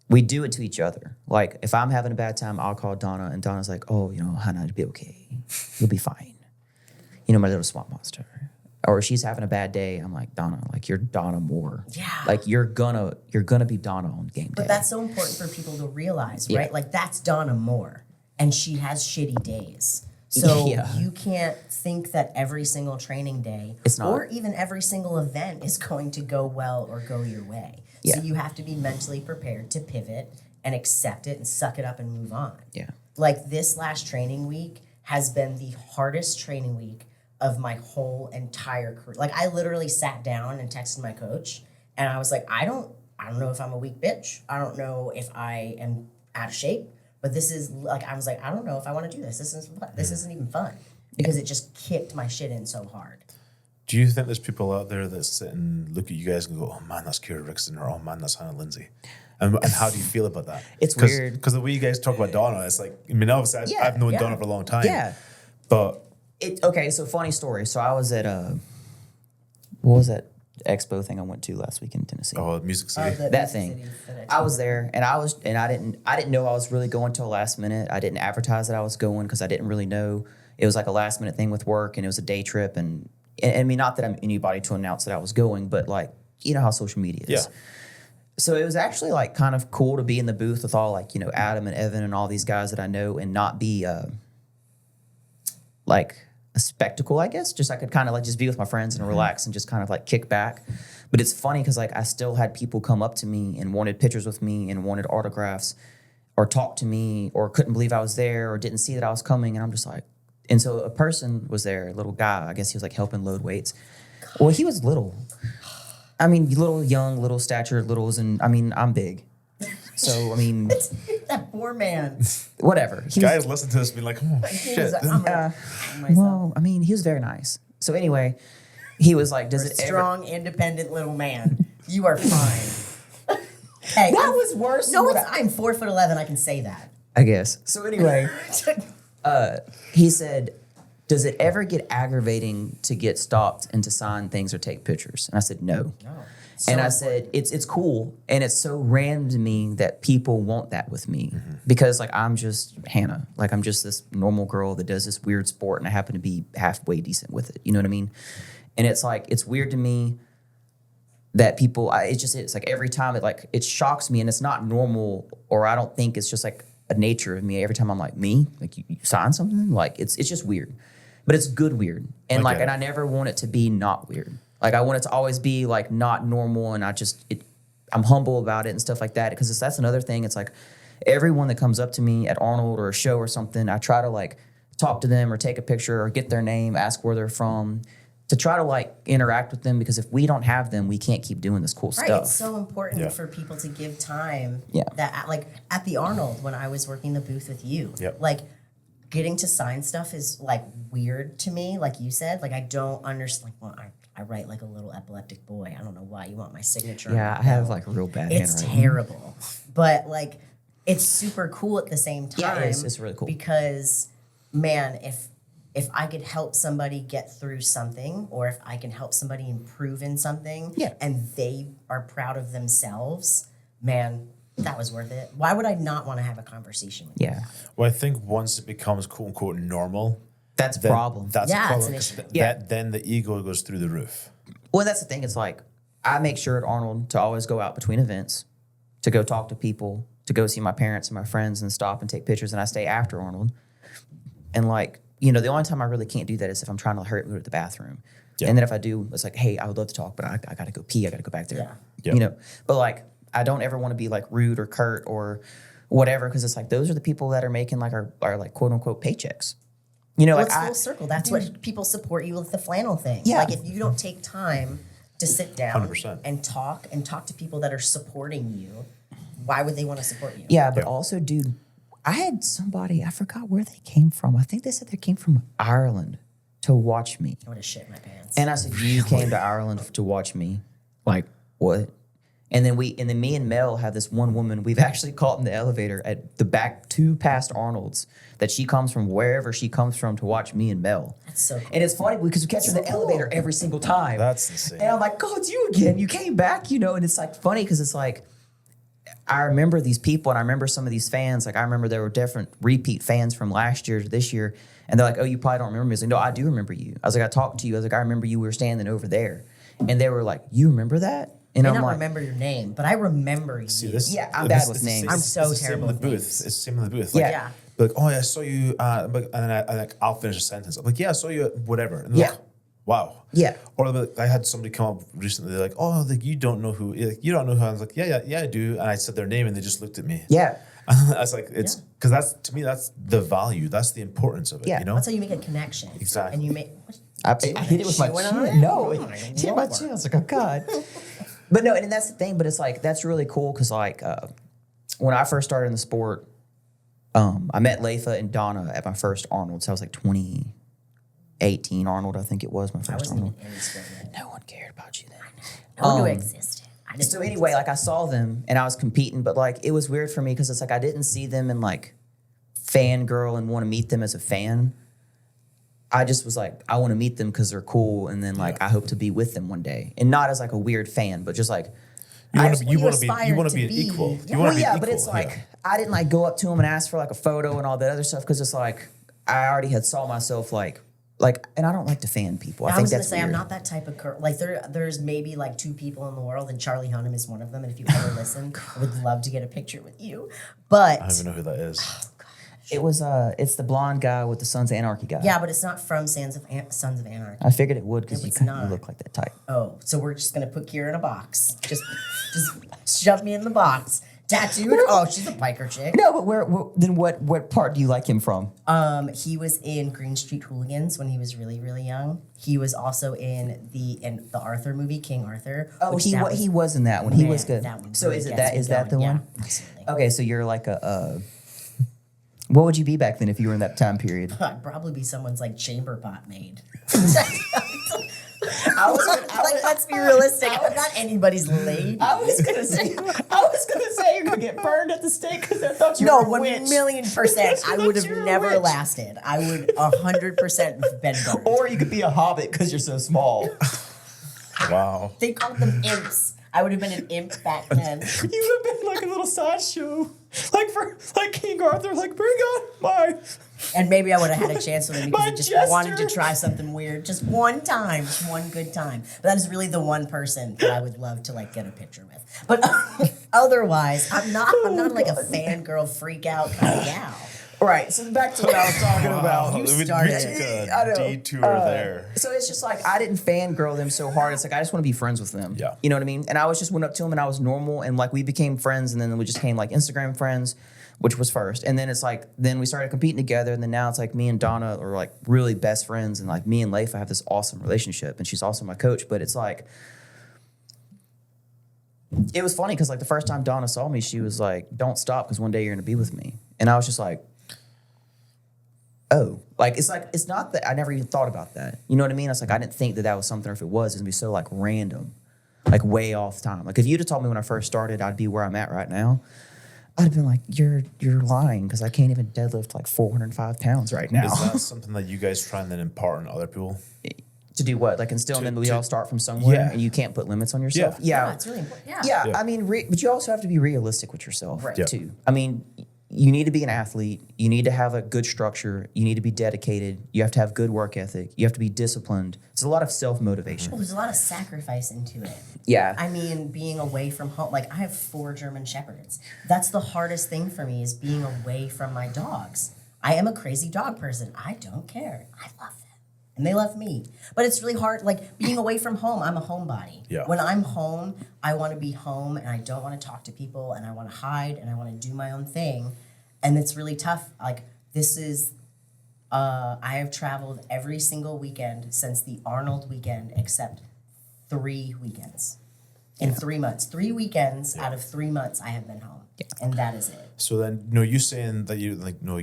we do it to each other. Like, if I'm having a bad time, I'll call Donna, and Donna's like, oh, you know, Hannah, it'll be okay. You'll be fine. You know, my little swamp monster. Or she's having a bad day, I'm like, Donna, like, you're Donna Moore. Yeah. Like, you're gonna be Donna on game day. But that's so important for people to realize, right? Like, that's Donna Moore, and she has shitty days. So you can't think that every single training day or even every single event is going to go well or go your way. Yeah. So you have to be mentally prepared to pivot and accept it and suck it up and move on. Yeah. Like, this last training week has been the hardest training week of my whole entire career. Like, I literally sat down and texted my coach, and I was like, I don't know if I'm a weak bitch. I don't know if I am out of shape, but this is like, I was like, I don't know if I want to do this. This isn't even fun, because it just kicked my shit in so hard. Do you think there's people out there that sit and look at you guys and go, oh man, that's Kira Wrixon, or oh man, that's Hannah Linzay? And how do you feel about that? It's weird. Because the way you guys talk about Donna, it's like, I mean, obviously I've known Donna for a long time. Yeah. But okay, so funny story. So I was at what was that expo thing I went to last week in Tennessee? Oh, Music City. That thing. I was there, and I didn't know I was really going till last minute. I didn't advertise that I was going because I didn't really know. It was like a last minute thing with work, and it was a day trip, and I mean, not that I'm anybody to announce that I was going, but like, you know how social media is. Yeah. So it was actually like kind of cool to be in the booth with all, like, you know, Adam and Evan and all these guys that I know, and not be like a spectacle, I guess. Just I could kind of like just be with my friends and relax and just kind of like kick back. But it's funny because like I still had people come up to me and wanted pictures with me and wanted autographs or talk to me or couldn't believe I was there or didn't see that I was coming. And I'm just like, and so a person was there, a little guy, I guess he was like helping load weights. Well, he was little. I mean, little, young, little stature, littles, and I mean, I'm big. So, I mean... that poor man. Whatever. Guys listen to this and be like, oh, shit. Well, I mean, he was very nice. So anyway, he was like, does it strong, independent little man. You are fine. Hey, that was worse. No, I'm 4'11". I can say that. I guess. So anyway, he said, does it ever get aggravating to get stopped and to sign things or take pictures? And I said, no. And I said, it's cool. And it's so random to me that people want that with me because, like, I'm just Hannah. Like, I'm just this normal girl that does this weird sport, and I happen to be halfway decent with it. You know what I mean? And it's like, it's weird to me that people, it's like every time it shocks me, and it's not normal, or I don't think it's just like a nature of me. Every time I'm like, me? Like, you sign something? Like, it's just weird. But it's good weird. And and I never want it to be not weird. Like, I want it to always be, like, not normal, and I'm humble about it and stuff like that, because that's another thing. It's like everyone that comes up to me at Arnold or a show or something, I try to, like, talk to them or take a picture or get their name, ask where they're from, to try to, like, interact with them, because if we don't have them, we can't keep doing this cool stuff. Right, it's so important for people to give time. Yeah. That, like, at the Arnold, when I was working the booth with you, like, getting to sign stuff is, like, weird to me, like you said. Like, I don't understand, like, well, I write like a little epileptic boy. I don't know why you want my signature. Yeah, I have like real bad handwriting. It's terrible. But like, it's super cool at the same time. Yeah, it's really cool. Because, man, if I could help somebody get through something, or if I can help somebody improve in something, and they are proud of themselves, man, that was worth it. Why would I not want to have a conversation with you? Yeah. Well, I think once it becomes quote unquote normal, That's a then problem. That's Yeah, a problem. it's an 'cause issue. Then the ego goes through the roof. Well, that's the thing. It's like I make sure at Arnold to always go out between events, to go talk to people, to go see my parents and my friends and stop and take pictures. And I stay after Arnold. And like, you know, the only time I really can't do that is if I'm trying to hurry up and go to the bathroom. Yeah. And then if I do, it's like, hey, I would love to talk, but I got to go pee. I got to go back there. Yeah. Yeah. You know, but like, I don't ever want to be like rude or curt or whatever. Cause it's like, those are the people that are making like our like quote unquote paychecks. You know, Well, like it's full circle. That's what people support you with the flannel thing. Yeah. Like if you don't take time to sit down 100%. and talk to people that are supporting you, why would they want to support you? yeah, but Yeah. also, dude, I had somebody, I forgot where they came from. I think they said they came from Ireland to watch me. I would have shit my pants. And I said, you came to Ireland to watch me? Like, what? And then me and Mel have this one woman we've actually caught in the elevator at the back 2 past Arnold's that she comes from wherever she comes from to watch me and Mel. That's so cool. And it's funny because we catch her in the elevator every single time. That's insane. And I'm like, oh, it's you again. You came back, you know? And it's like funny because it's like, I remember these people and I remember some of these fans. Like I remember there were different repeat fans from last year to this year. And they're like, oh, you probably don't remember me. I was like, no, I do remember you. I was like, I talked to you. I was like, I remember you were standing over there. And they were like, you remember that? And I I'm don't like, remember your name, but I remember you. See, this, Yeah, I'm this- bad with it's the names. same- I'm it's so the same terrible in the with booth. names. It's the same in the booth. Yeah. Yeah. Like, oh, yeah, I saw you. And then I'll finish a sentence. I'm like, yeah, I saw you at whatever. And they're Yeah. like, wow. Yeah. Or like, I had somebody come up recently. They're like, oh, like, you don't know who. Like, you don't know who. I was like, yeah, I do. And I said their name, and they just looked at me. yeah. I was like, it's because that's to me, that's the value. That's the importance of it. Yeah. You know. That's how you make a connection. Exactly. And you make. I hit it with my Chewing on chin. it? No, Oh my hit my Lord. chin. I was like, oh God. But no, and that's the thing. But it's like that's really cool because like when I first started in the sport, I met Leifa and Donna at my first Arnold. So I was like 2018 Arnold, I think it was my I first wasn't Arnold. even in sport yet. No one cared about you then. No one knew I Um, existed. I just So anyway, like I saw them and I was competing, but like it was weird for me because it's like I didn't see them and like fangirl and want to meet them as a fan. I just was like, I want to meet them because they're cool, and then like I hope to be with them one day, and not as like a weird fan, but just like You want to you be aspire you want to to be an be. equal. Yeah. You want well, to be yeah, equal. but it's like I didn't like go up to them and ask for like a photo and all that other stuff because it's like I already had saw myself like, and I don't like to fan people. I I think was gonna that's say I'm weird. not that type of girl. Like there's maybe like 2 people in the world, and Charlie Hunnam is one of them. And if you ever listen, I would love to get a picture with you. But I don't even know who that is. It was it's the blonde guy with the Sons of Anarchy guy. yeah, but it's not from Sons of Anarchy. I figured it would because No, you it's kind of not. look like that type. Oh, so we're just gonna put Kira in a box. Just shove me in the box. Tattooed? Oh, she's a biker chick. No, but then what part do you like him from? He was in Green Street Hooligans when he was really, really young. He was also in the Arthur movie, King Arthur. Oh, which he that was- was in that one. He Man, was good. that one So really is it gets that me is that the going. one? Yeah, absolutely. Okay, so you're like a. What would you be back then if you were in that time period? I'd probably be someone's like chamber pot maid. I was Like, let's be realistic. I'm not anybody's lady. I was gonna say you're gonna get burned at the stake because I thought you No, were a witch. 1,000,000%. I would have You're a never witch. lasted. I would 100% have been burned. Or you could be a hobbit because you're so small. Wow. They called them imps. I would have been an imp back then. You would have been like a little sideshow, like King Arthur, like bring on my. And maybe I would have had a chance with him because My I just jester. wanted to try something weird. Just one time. Just one good time. But that is really the one person that I would love to like get a picture with. But otherwise, I'm not like a fangirl freak out kind of gal. Right. So back to what I was talking about. Wow, You we started took it. I a know. detour there. So it's just like I didn't fangirl them so hard. It's like I just want to be friends with them. Yeah. You know what I mean? And I was just went up to them and I was normal and like we became friends and then we just became like Instagram friends, which was first. And then it's like then we started competing together and then now it's like me and Donna are like really best friends and like me and Leifa have this awesome relationship and she's also my coach. But it's like it was funny because like the first time Donna saw me, she was like, "Don't stop because one day you're gonna be with me." And I was just like, oh, like it's not that I never even thought about that. You know what I mean? It's like I didn't think that was something. Or if it was, it'd be so like random, like way off time. Like if you'd have told me when I first started, I'd be where I'm at right now. I'd have been like, you're lying because I can't even deadlift like 405 pounds right now. Is that something that you guys try and then impart on other people? To do what? Like instilling them that we all start from somewhere, Yeah. and you can't put limits on yourself. Yeah, it's really important. Yeah, Yeah. I mean, but you also have to be realistic with yourself Right. Yeah. too. I mean, you need to be an athlete. You need to have a good structure. You need to be dedicated. You have to have good work ethic. You have to be disciplined. It's a lot of self-motivation. Well, there's a lot of sacrifice into it. Yeah. I mean, being away from home. Like, I have 4 German Shepherds. That's the hardest thing for me is being away from my dogs. I am a crazy dog person. I don't care. I love them. And they love me. But it's really hard, like, being away from home. I'm a homebody. Yeah. When I'm home, I want to be home, and I don't want to talk to people, and I want to hide, and I want to do my own thing. And it's really tough. Like, this is... I have traveled every single weekend since the Arnold weekend, except 3 weekends. In 3 months. 3 weekends out of 3 months, I have been home. And that is it. So then, you know, you saying that you like, you know,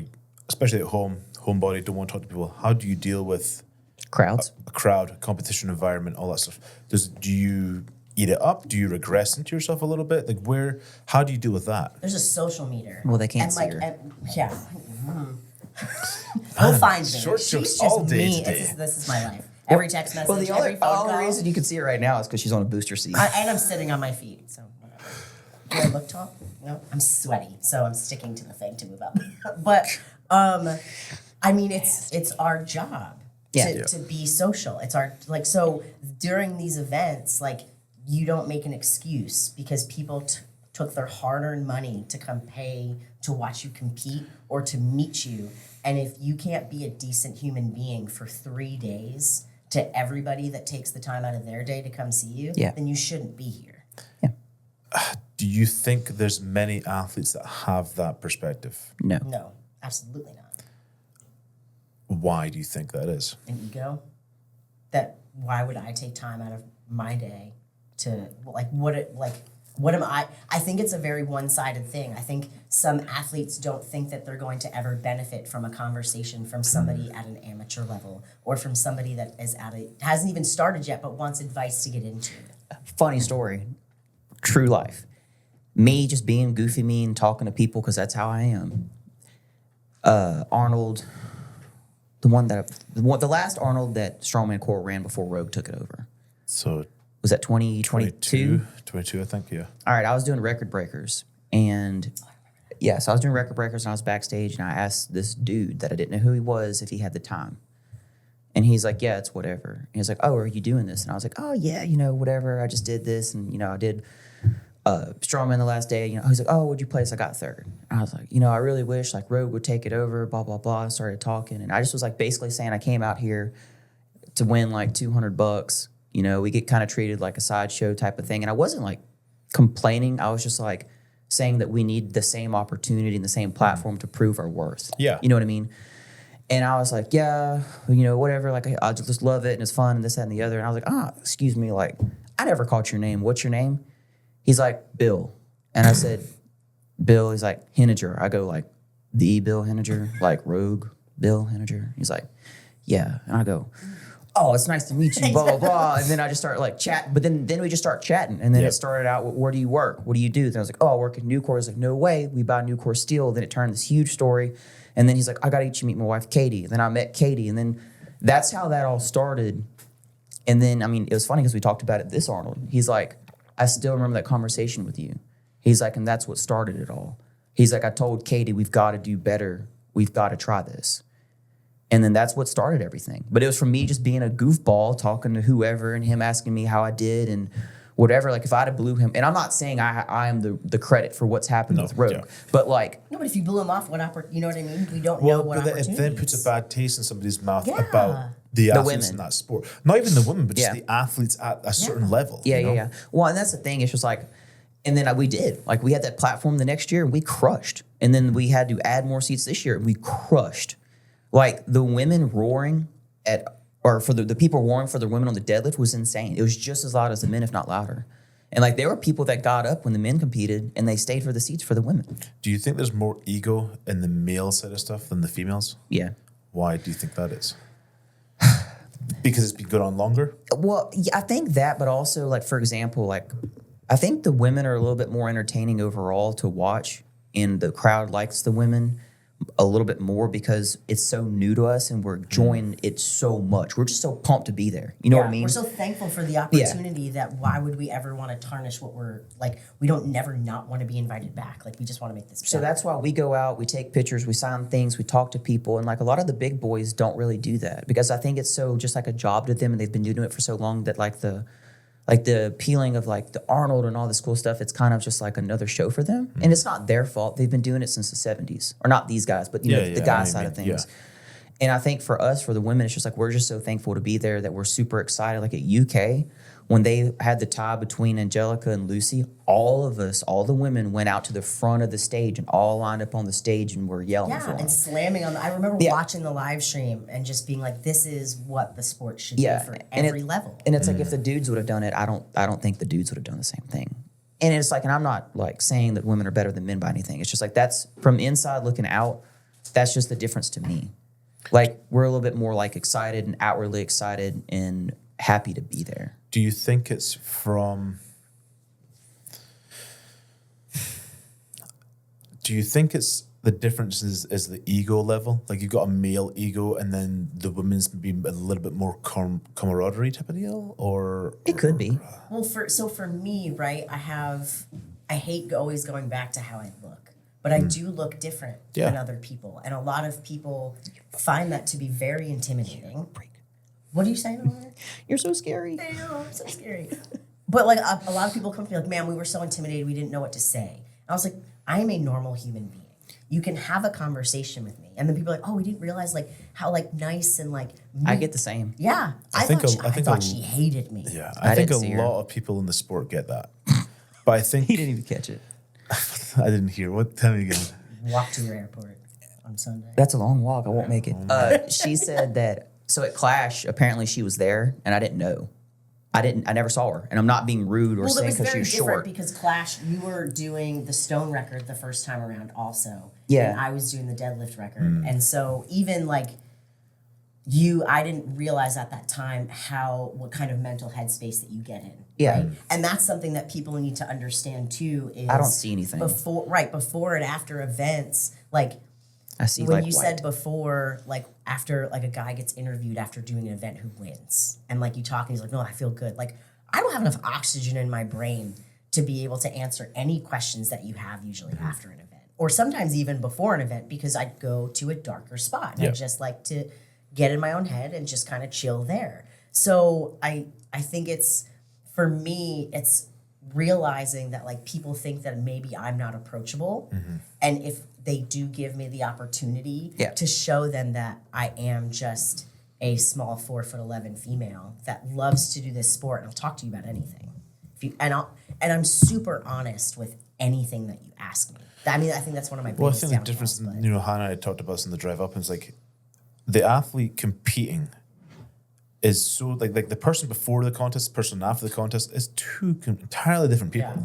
especially at home, homebody, don't want to talk to people. How do you deal with Crowds. a crowd, competition environment, all that stuff? Do you eat it up? Do you regress into yourself a little bit? Like how do you deal with that? There's a social meter. Well, they can't and see like, her. Yeah. He'll find me. short She's jokes just all day me. today. This is my life. Every text message, Well, the every phone only call. reason you can see her right now is because she's on a booster seat. And I'm sitting on my feet, so whatever. Do I look tall? No, I'm sweaty, so I'm sticking to the thing to move up. But I mean, it's our job to be social. It's our so during these events, like you don't make an excuse because people took their hard-earned money to come pay to watch you compete or to meet you, and if you can't be a decent human being for 3 days to everybody that takes the time out of their day to come see you, then you shouldn't be here. Do you think there's many athletes that have that perspective? No. No, absolutely not. Why do you think that is? An ego. That why would I take time out of my day to what am I? I think it's a very one-sided thing. I think some athletes don't think that they're going to ever benefit from a conversation from somebody at an amateur level or from somebody that is hasn't even started yet but wants advice to get into. Funny story. True life. Me just being goofy me and talking to people because that's how I am. Arnold, the last Arnold that Strongman Core ran before Rogue took it over. So Was that 2022? 22, I think, yeah. All right, I was doing record breakers. And yeah, so I was doing record breakers and I was backstage and I asked this dude that I didn't know who he was if he had the time. And he's like, yeah, it's whatever. And he's like, oh, are you doing this? And I was like, oh, yeah, whatever. I just did this. And, I did Strongman the last day. He's like, oh, what'd you place? I got third. And I was like, I really wish like Rogue would take it over, blah, blah, blah. I started talking. And I just was like basically saying I came out here to win like $200. We get kind of treated like a sideshow type of thing. And I wasn't like complaining. I was just like saying that we need the same opportunity and the same platform to prove our worth. Yeah. You know what I mean? And I was like, yeah, whatever. Like, I just love it and it's fun and this, that, and the other. And I was like, excuse me. Like, I never caught your name. What's your name? He's like, Bill. And I said, Bill. He's like, Henniger. I go like, the Bill Henniger, like Rogue Bill Henniger. He's like, yeah. And I go, oh, it's nice to meet you, blah, blah, blah. And then I just start like chatting. But then we just start chatting. And then it started out, where do you work? What do you do? Then I was like, oh, I work at Nucor. He's like, no way. We buy Nucor steel. Then it turned this huge story. And then he's like, I got to get you to meet my wife, Katie. And then I met Katie. And then that's how that all started. And then, I mean, it was funny because we talked about it this Arnold. He's like, I still remember that conversation with you. He's like, and that's what started it all. He's like, I told Katie, we've got to do better. We've got to try this. And then that's what started everything. But it was from me just being a goofball, talking to whoever, and him asking me how I did and whatever. Like, if I'd have blew him, and I'm not saying I am the credit for what's happened with Rogue, but like... No, but if you blew him off, you know what I mean? We don't know what opportunities. It then puts a bad taste in somebody's mouth about the athletes in that sport. Not even the women, but just the athletes at a certain level. Yeah. Well, and that's the thing. It's just like... And then we did. Like, we had that platform the next year, and we crushed. And then we had to add more seats this year, and we crushed. Like, the women roaring for the people roaring for the women on the deadlift was insane. It was just as loud as the men, if not louder. And, like, there were people that got up when the men competed, and they stayed for the seats for the women. Do you think there's more ego in the male side of stuff than the females? Yeah. Why do you think that is? Because it's been going on longer? Well, yeah, I think that, but also, like, for example, like, I think the women are a little bit more entertaining overall to watch, and the crowd likes the women a little bit more because it's so new to us and we're enjoying it so much. We're just so pumped to be there. You know what I mean? We're so thankful for the opportunity that why would we ever want to tarnish what we're like? We don't never not want to be invited back. Like we just want to make this. So that's why we go out, we take pictures, we sign things, we talk to people, and like a lot of the big boys don't really do that because I think it's so just like a job to them, and they've been doing it for so long that like the appealing of like the Arnold and all this cool stuff, it's kind of just like another show for them. And it's not their fault. They've been doing it since the 70s. Or not these guys, but you know, the guy side of things. Yeah. And I think for us, for the women, it's just like we're just so thankful to be there that we're super excited. Like at UK, when they had the tie between Angelica and Lucy, all of us, all the women went out to the front of the stage and all lined up on the stage and were yelling for them. And slamming on I remember watching the live stream and just being like, this is what the sport should be for every level. And it's like if the dudes would have done it, I don't think the dudes would have done the same thing. And it's like, and I'm not like saying that women are better than men by anything. It's just like that's from inside looking out, that's just the difference to me. Like we're a little bit more like excited and outwardly excited and happy to be there. Do you think it's from... Do you think it's the difference is the ego level? Like you've got a male ego and then the women's be a little bit more camaraderie type of deal? Or it could be. Well, for me, right, I hate always going back to how I look. But I do look different than other people. And a lot of people find that to be very intimidating. What are you saying over there? You're so scary. I know, I'm so scary. But like a lot of people come to me like, man, we were so intimidated, we didn't know what to say. And I was like, I am a normal human being. You can have a conversation with me. And then people are like, oh, we didn't realize like how like nice and like me. I get the same. Yeah. I thought she hated me. Yeah. I think a lot of people in the sport get that. But I think he didn't even catch it. I didn't hear. What? Tell me again. Walk to your airport on Sunday. That's a long walk. I won't make it. She said that. So at Clash, apparently she was there, and I didn't know. I never saw her, and I'm not being rude or saying because she was short. Because Clash, you were doing the stone record the first time around, also. Yeah. And I was doing the deadlift record, and so even like I didn't realize at that time what kind of mental headspace that you get in. Yeah. Right? And that's something that people need to understand too. Is I don't see anything before and after events, like. I see when like you white. said before, like after like a guy gets interviewed after doing an event who wins, and like you talk and he's like, no, I feel good. Like I don't have enough oxygen in my brain to be able to answer any questions that you have usually after an event, or sometimes even before an event, because I'd go to a darker spot and I just like to get in my own head and just kind of chill there. So I think for me, it's realizing that like people think that maybe I'm not approachable, and if they do give me the opportunity to show them that I am just a small 4'11" female that loves to do this sport, and I'll talk to you about anything. And I'm super honest with anything that you ask me. I mean, I think that's one of my biggest I think the difference, Hannah and I talked about this in the drive up, and it's like the athlete competing is so like the person before the contest, the person after the contest is two entirely different people. Yeah.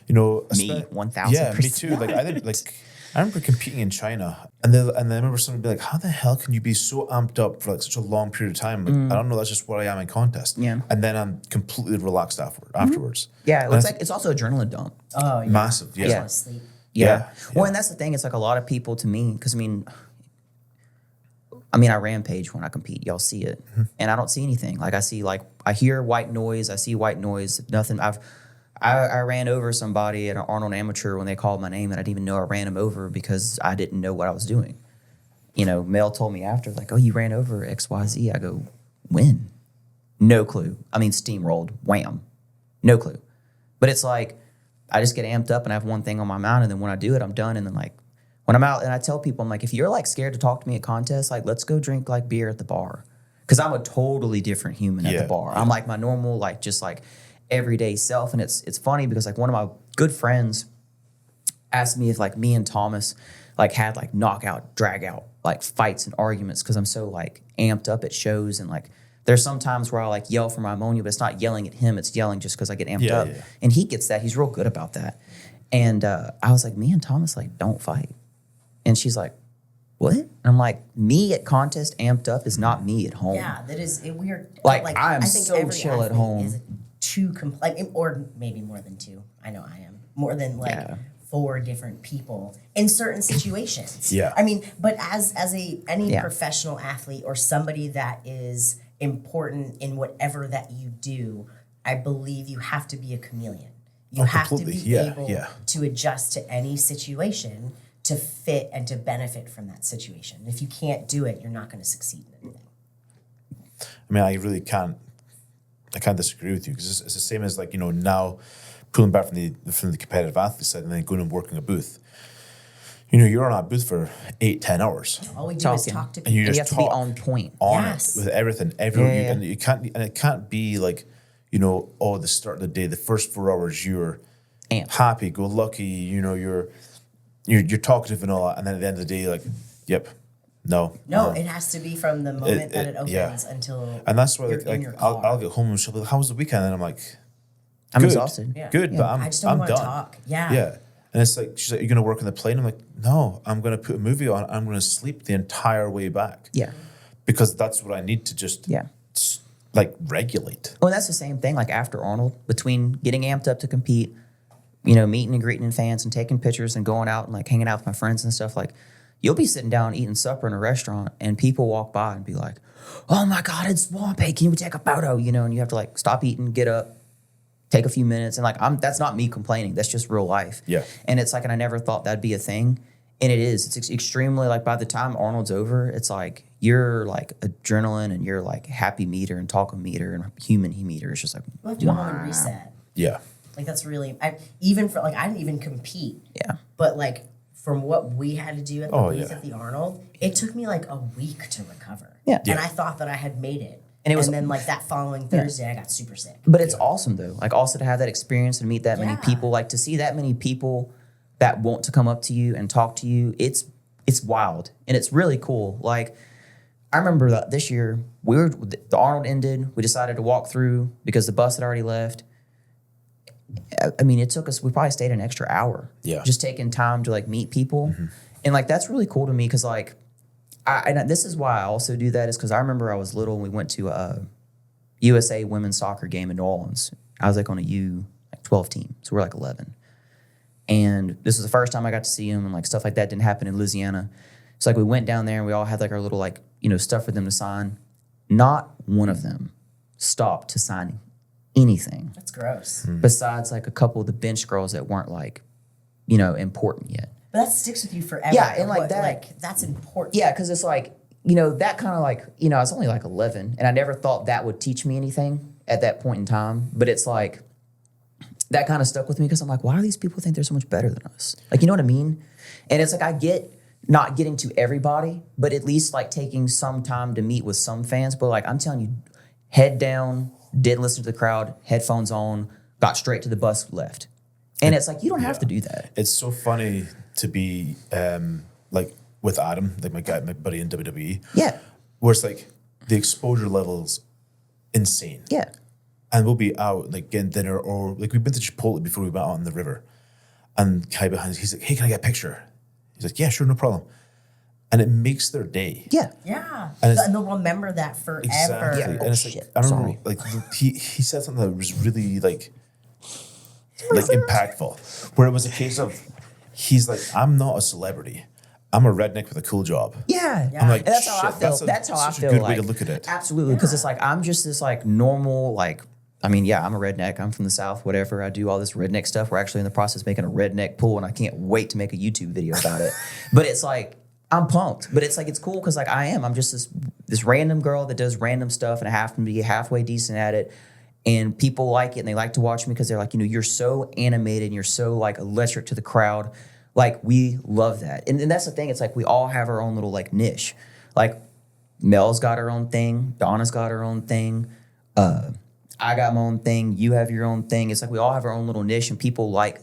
You know, me 1,000%. Yeah, me too. Like I remember competing in China, and I remember someone be like, "How the hell can you be so amped up for like such a long period of time?" Like, I don't know. That's just what I am in contest. Yeah. And then I'm completely relaxed afterwards. Yeah, it's also adrenaline dump. Oh, yeah. Massive. Yeah. Yeah. Sleep. Yeah. Well, and that's the thing. It's like a lot of people to me, because I rampage when I compete. Y'all see it, and I don't see anything. Like I hear white noise. I see white noise. Nothing. I ran over somebody at an Arnold Amateur when they called my name, and I didn't even know I ran him over because I didn't know what I was doing. You know, Mel told me after, like, oh, you ran over XYZ. I go, when? No clue. Steamrolled. Wham. No clue. But it's like, I just get amped up and I have one thing on my mind, and then when I do it, I'm done. And then like, when I'm out and I tell people, I'm like, if you're like scared to talk to me at contests, like, let's go drink like beer at the bar. Because I'm a totally different human at the bar. I'm like my normal, like, just like, everyday self. And it's funny because like one of my good friends asked me if like me and Thomas like had like knockout, drag out like fights and arguments because I'm so like amped up at shows, and like there's some times where I like yell for my ammonia, but it's not yelling at him, it's yelling just because I get amped up. Yeah. And he gets that. He's real good about that. And I was like, me and Thomas like don't fight. And she's like, what? And I'm like, me at contest amped up is not me at home. Yeah, that is weird. Like I am so chill at home. Two or maybe more than two. I know I am more than like for different people in certain situations. Yeah. I mean, but as any Yeah. professional athlete or somebody that is important in whatever that you do, I believe you have to be a chameleon. You have to completely. be Yeah, able yeah. to adjust to any situation to fit and to benefit from that situation. If you can't do it, you're not going to succeed in anything. I mean, I can't disagree with you because it's the same as like, now pulling back from the competitive athlete side and then going and working a booth. You're on a booth for 8-10 hours. All we do is Talking. talk to And you people. And you just have to be talk on point. on Yes. it with everything. Yeah. And it can't be like, the start of the day, the first 4 hours you're Amped. happy, go lucky, you're talkative and all that, and then at the end of the day, like, yep, no. No, it has to be from the moment that it opens yeah. until And that's why you're like in your I'll car. get home and she'll be like, how was the weekend? And I'm like, I'm good, exhausted. Yeah. good, Yeah. but I'm I just don't I'm want to done. talk. Yeah. Yeah. And it's like, she's like, you're going to work on the plane? I'm like, no, I'm going to put a movie on. I'm going to sleep the entire way back. Yeah. Because that's what I need to just Yeah. like regulate. Well, that's the same thing. Like after Arnold, between getting amped up to compete, meeting and greeting fans and taking pictures and going out and like hanging out with my friends and stuff, like you'll be sitting down eating supper in a restaurant and people walk by and be like, oh my God, it's Swamp. Hey, can we take a photo? And you have to like stop eating, get up, take a few minutes. And like, that's not me complaining. That's just real life. Yeah. And it's like, and I never thought that'd be a thing. And it is. It's extremely like by the time Arnold's over, it's like you're like adrenaline and you're like happy meter and talking meter and human meter. It's just like, You have to go home and reset. Yeah. Like that's really, I didn't even compete. yeah. But like from what we had to do at the Oh, booth yeah. at the Arnold, it took me like a week to recover. Yeah. And I thought that I had made it. And it was- then like that following Thursday, I got super sick. But it's awesome though. Like also to have that experience and meet that many Yeah. people, like to see that many people that want to come up to you and talk to you. It's wild and it's really cool. Like I remember that this year the Arnold ended. We decided to walk through because the bus had already left. I mean, it took us, we probably stayed an extra hour. Yeah. Just taking time to like meet people. And like, that's really cool to me. Cause like, and this is why I also do that is cause I remember I was little and we went to a USA women's soccer game in New Orleans. I was like on a U12 team. So we're like 11. And this was the first time I got to see them and like stuff like that didn't happen in Louisiana. So like we went down there and we all had like our little like, stuff for them to sign. Not one of them stopped to sign anything That's gross. besides like a couple of the bench girls that weren't like, important yet. But that sticks with you forever. Yeah, and like that- like that's important. Yeah, because it's like, that kind of like, I was only like 11 and I never thought that would teach me anything at that point in time. But it's like, that kind of stuck with me because I'm like, why do these people think they're so much better than us? Like, you know what I mean? And it's like, I get not getting to everybody, but at least like taking some time to meet with some fans. But like, I'm telling you, head down, didn't listen to the crowd, headphones on, got straight to the bus, left. And it's like, you don't have to do that. It's so funny to be like with Adam, like my buddy in WWE. Yeah. Where it's like the exposure level's insane. Yeah. And we'll be out like getting dinner or like we've been to Chipotle before we went out on the river. And Kai behind us, he's like, hey, can I get a picture? He's like, yeah, sure, no problem. And it makes their day. Yeah. Yeah. And it's- And they'll remember that forever. Exactly. Yeah. And it's like, Shit. I remember Sorry. like he said something that was really like impactful. Where it was a case of he's like, I'm not a celebrity. I'm a redneck with a cool job. Yeah. I'm like, And that's how I shit, feel. That's how I such feel. a good like, way to look at it. Absolutely. Because it's like, I'm just this like normal, like, I mean, yeah, I'm a redneck. I'm from the South, whatever. I do all this redneck stuff. We're actually in the process of making a redneck pool, and I can't wait to make a YouTube video about it. But it's like, I'm pumped. But it's like, it's cool because like I'm just this random girl that does random stuff, and I have to be halfway decent at it. And people like it, and they like to watch me because they're like, you're so animated, and you're so like electric to the crowd. Like, we love that. And that's the thing. It's like we all have our own little like niche. Like, Mel's got her own thing. Donna's got her own thing. I got my own thing. You have your own thing. It's like we all have our own little niche, and people like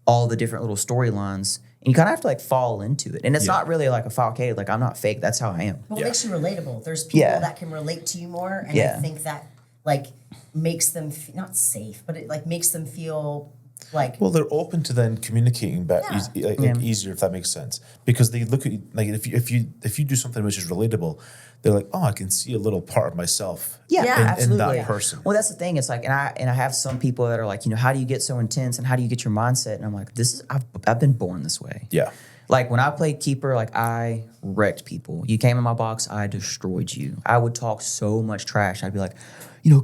all the different little storylines. And you kind of have to like fall into it. And it's not really like a falcade. Like, I'm not fake. That's how I am. Well, Yeah. it makes you relatable. There's people Yeah. that can relate to you more, and Yeah. I think that like makes them not safe, but it like makes them feel Like, Well, they're open to then communicating better, easier, if that makes sense. Because they look at you, like if you do something which is relatable, they're like, oh, I can see a little part of myself. Yeah, Yeah, in absolutely. that person. Well, that's the thing. It's like, and I have some people that are like, how do you get so intense, and how do you get your mindset? And I'm like, I've been born this way. Yeah. Like when I played keeper, like I wrecked people. You came in my box, I destroyed you. I would talk so much trash. I'd be like,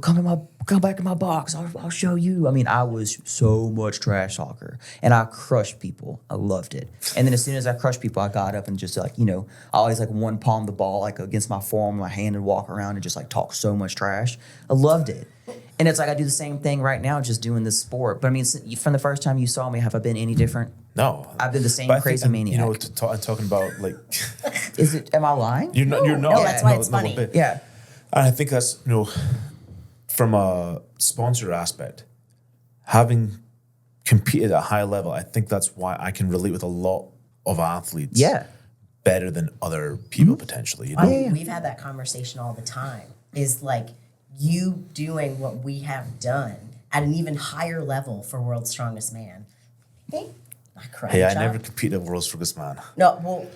come back in my box. I'll show you. I mean, I was so much trash talker, and I crushed people. I loved it. And then as soon as I crushed people, I got up and just like, I always like one palm the ball like against my forearm, my hand, and walk around and just like talk so much trash. I loved it. And it's like I do the same thing right now, just doing this sport. But I mean, from the first time you saw me, have I been any different? No. I've been the same But I crazy think, maniac. talking about like, Am I lying? you're not. No, that's why it's not a funny. bit. Yeah. And I think that's from a sponsor aspect, having competed at a high level, I think that's why I can relate with a lot of athletes. Yeah. Better than other people potentially. We've had that conversation all the time. Is like you doing what we have done at an even higher level for World's Strongest Man. Hey, Hey, I never competed at World's Strongest Man. No, well,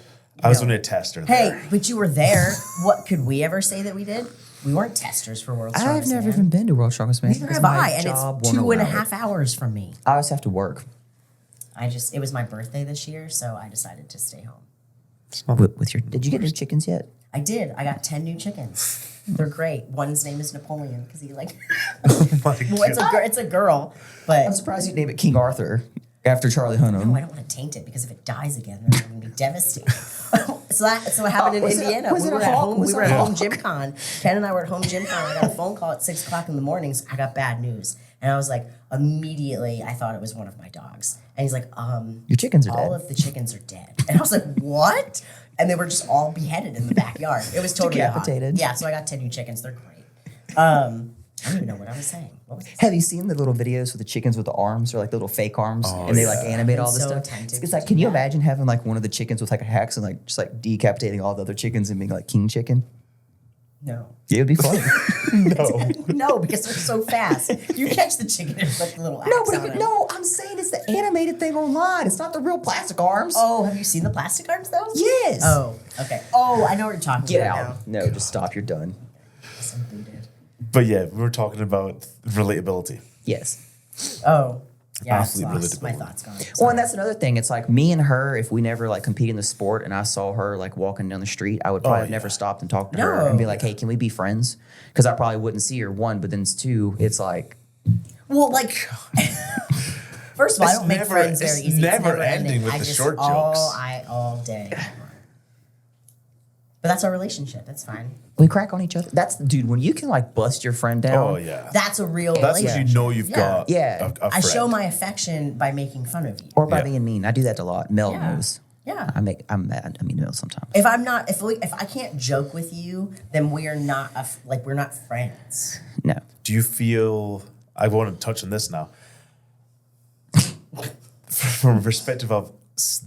I was only a tester. Hey, there. but you were there. What could we ever say that we did? We weren't testers for World's I've Strongest never Man. even been to World's Strongest Man. Neither because have my I, and job it's won't 2.5 allow it. hours from me. I always have to work. It was my birthday this year, so I decided to stay home. Did you get your chickens yet? I did. I got 10 new chickens. They're great. One's name is Napoleon because he like. Oh my Well, it's a girl, but I'm surprised you named it King Arthur after Charlie Hunnam. no, I don't want to taint it because if it dies again, then I'm going to be devastated. so what happened in was it- Indiana. was We it a were at hawk? home. Was We it were a at home hawk? gym con. Ken and I were at home gym con. I got a phone call at 6 o'clock in the morning. So I got bad news, and I was like, immediately, I thought it was one of my dogs. And he's like, Your chickens are all dead. of the chickens are dead. And I was like, what? And they were just all beheaded in the backyard. It was totally odd. Decapitated. Yeah, so I got 10 new chickens. They're great. I don't even know what I was saying. What was I saying? Have you seen the little videos with the chickens with the arms or like the little fake arms and they like animate all this so stuff? tempted It's to like, do can you that. imagine having like one of the chickens with like a axe and like just like decapitating all the other chickens and being like king chicken? No. It would be funny. No, because they're so fast. You catch the chicken and put the little axe No, on it. no, I'm saying it's the animated thing online. It's not the real plastic arms. Oh, have you seen the plastic arms though? Yes. Oh, okay. Oh, I know what you're talking Get about out. No, just stop. You're done. now. Yes, I'm booted. But yeah, we were talking about relatability. Yes. Oh, yeah. Athlete I lost my relatability. thoughts gone. Well, Sorry. and that's another thing. It's like me and her, if we never like compete in the sport and I saw her like walking down the street, I would probably have never stopped and talked to her and be No. like, hey, can we be friends? Because I probably wouldn't see her, one, but then two, it's like, Well, like, first of all, I It's don't make never- friends very it's easy. never ending with I the just short jokes. all day. But that's our relationship. That's fine. we crack on each other. That's, dude, when you can like bust your friend down. Oh yeah. That's a real That's when relationship. you know you've Yeah. got Yeah. a I show friend. my affection by making fun of you. Or by Yeah. being mean. I do that a lot. Mel Yeah. knows. Yeah. I'm mad. I mean, Mel sometimes. If I'm not, if I can't joke with you, then we are not we're not friends. No. Do you feel? I want to touch on this now. From a perspective of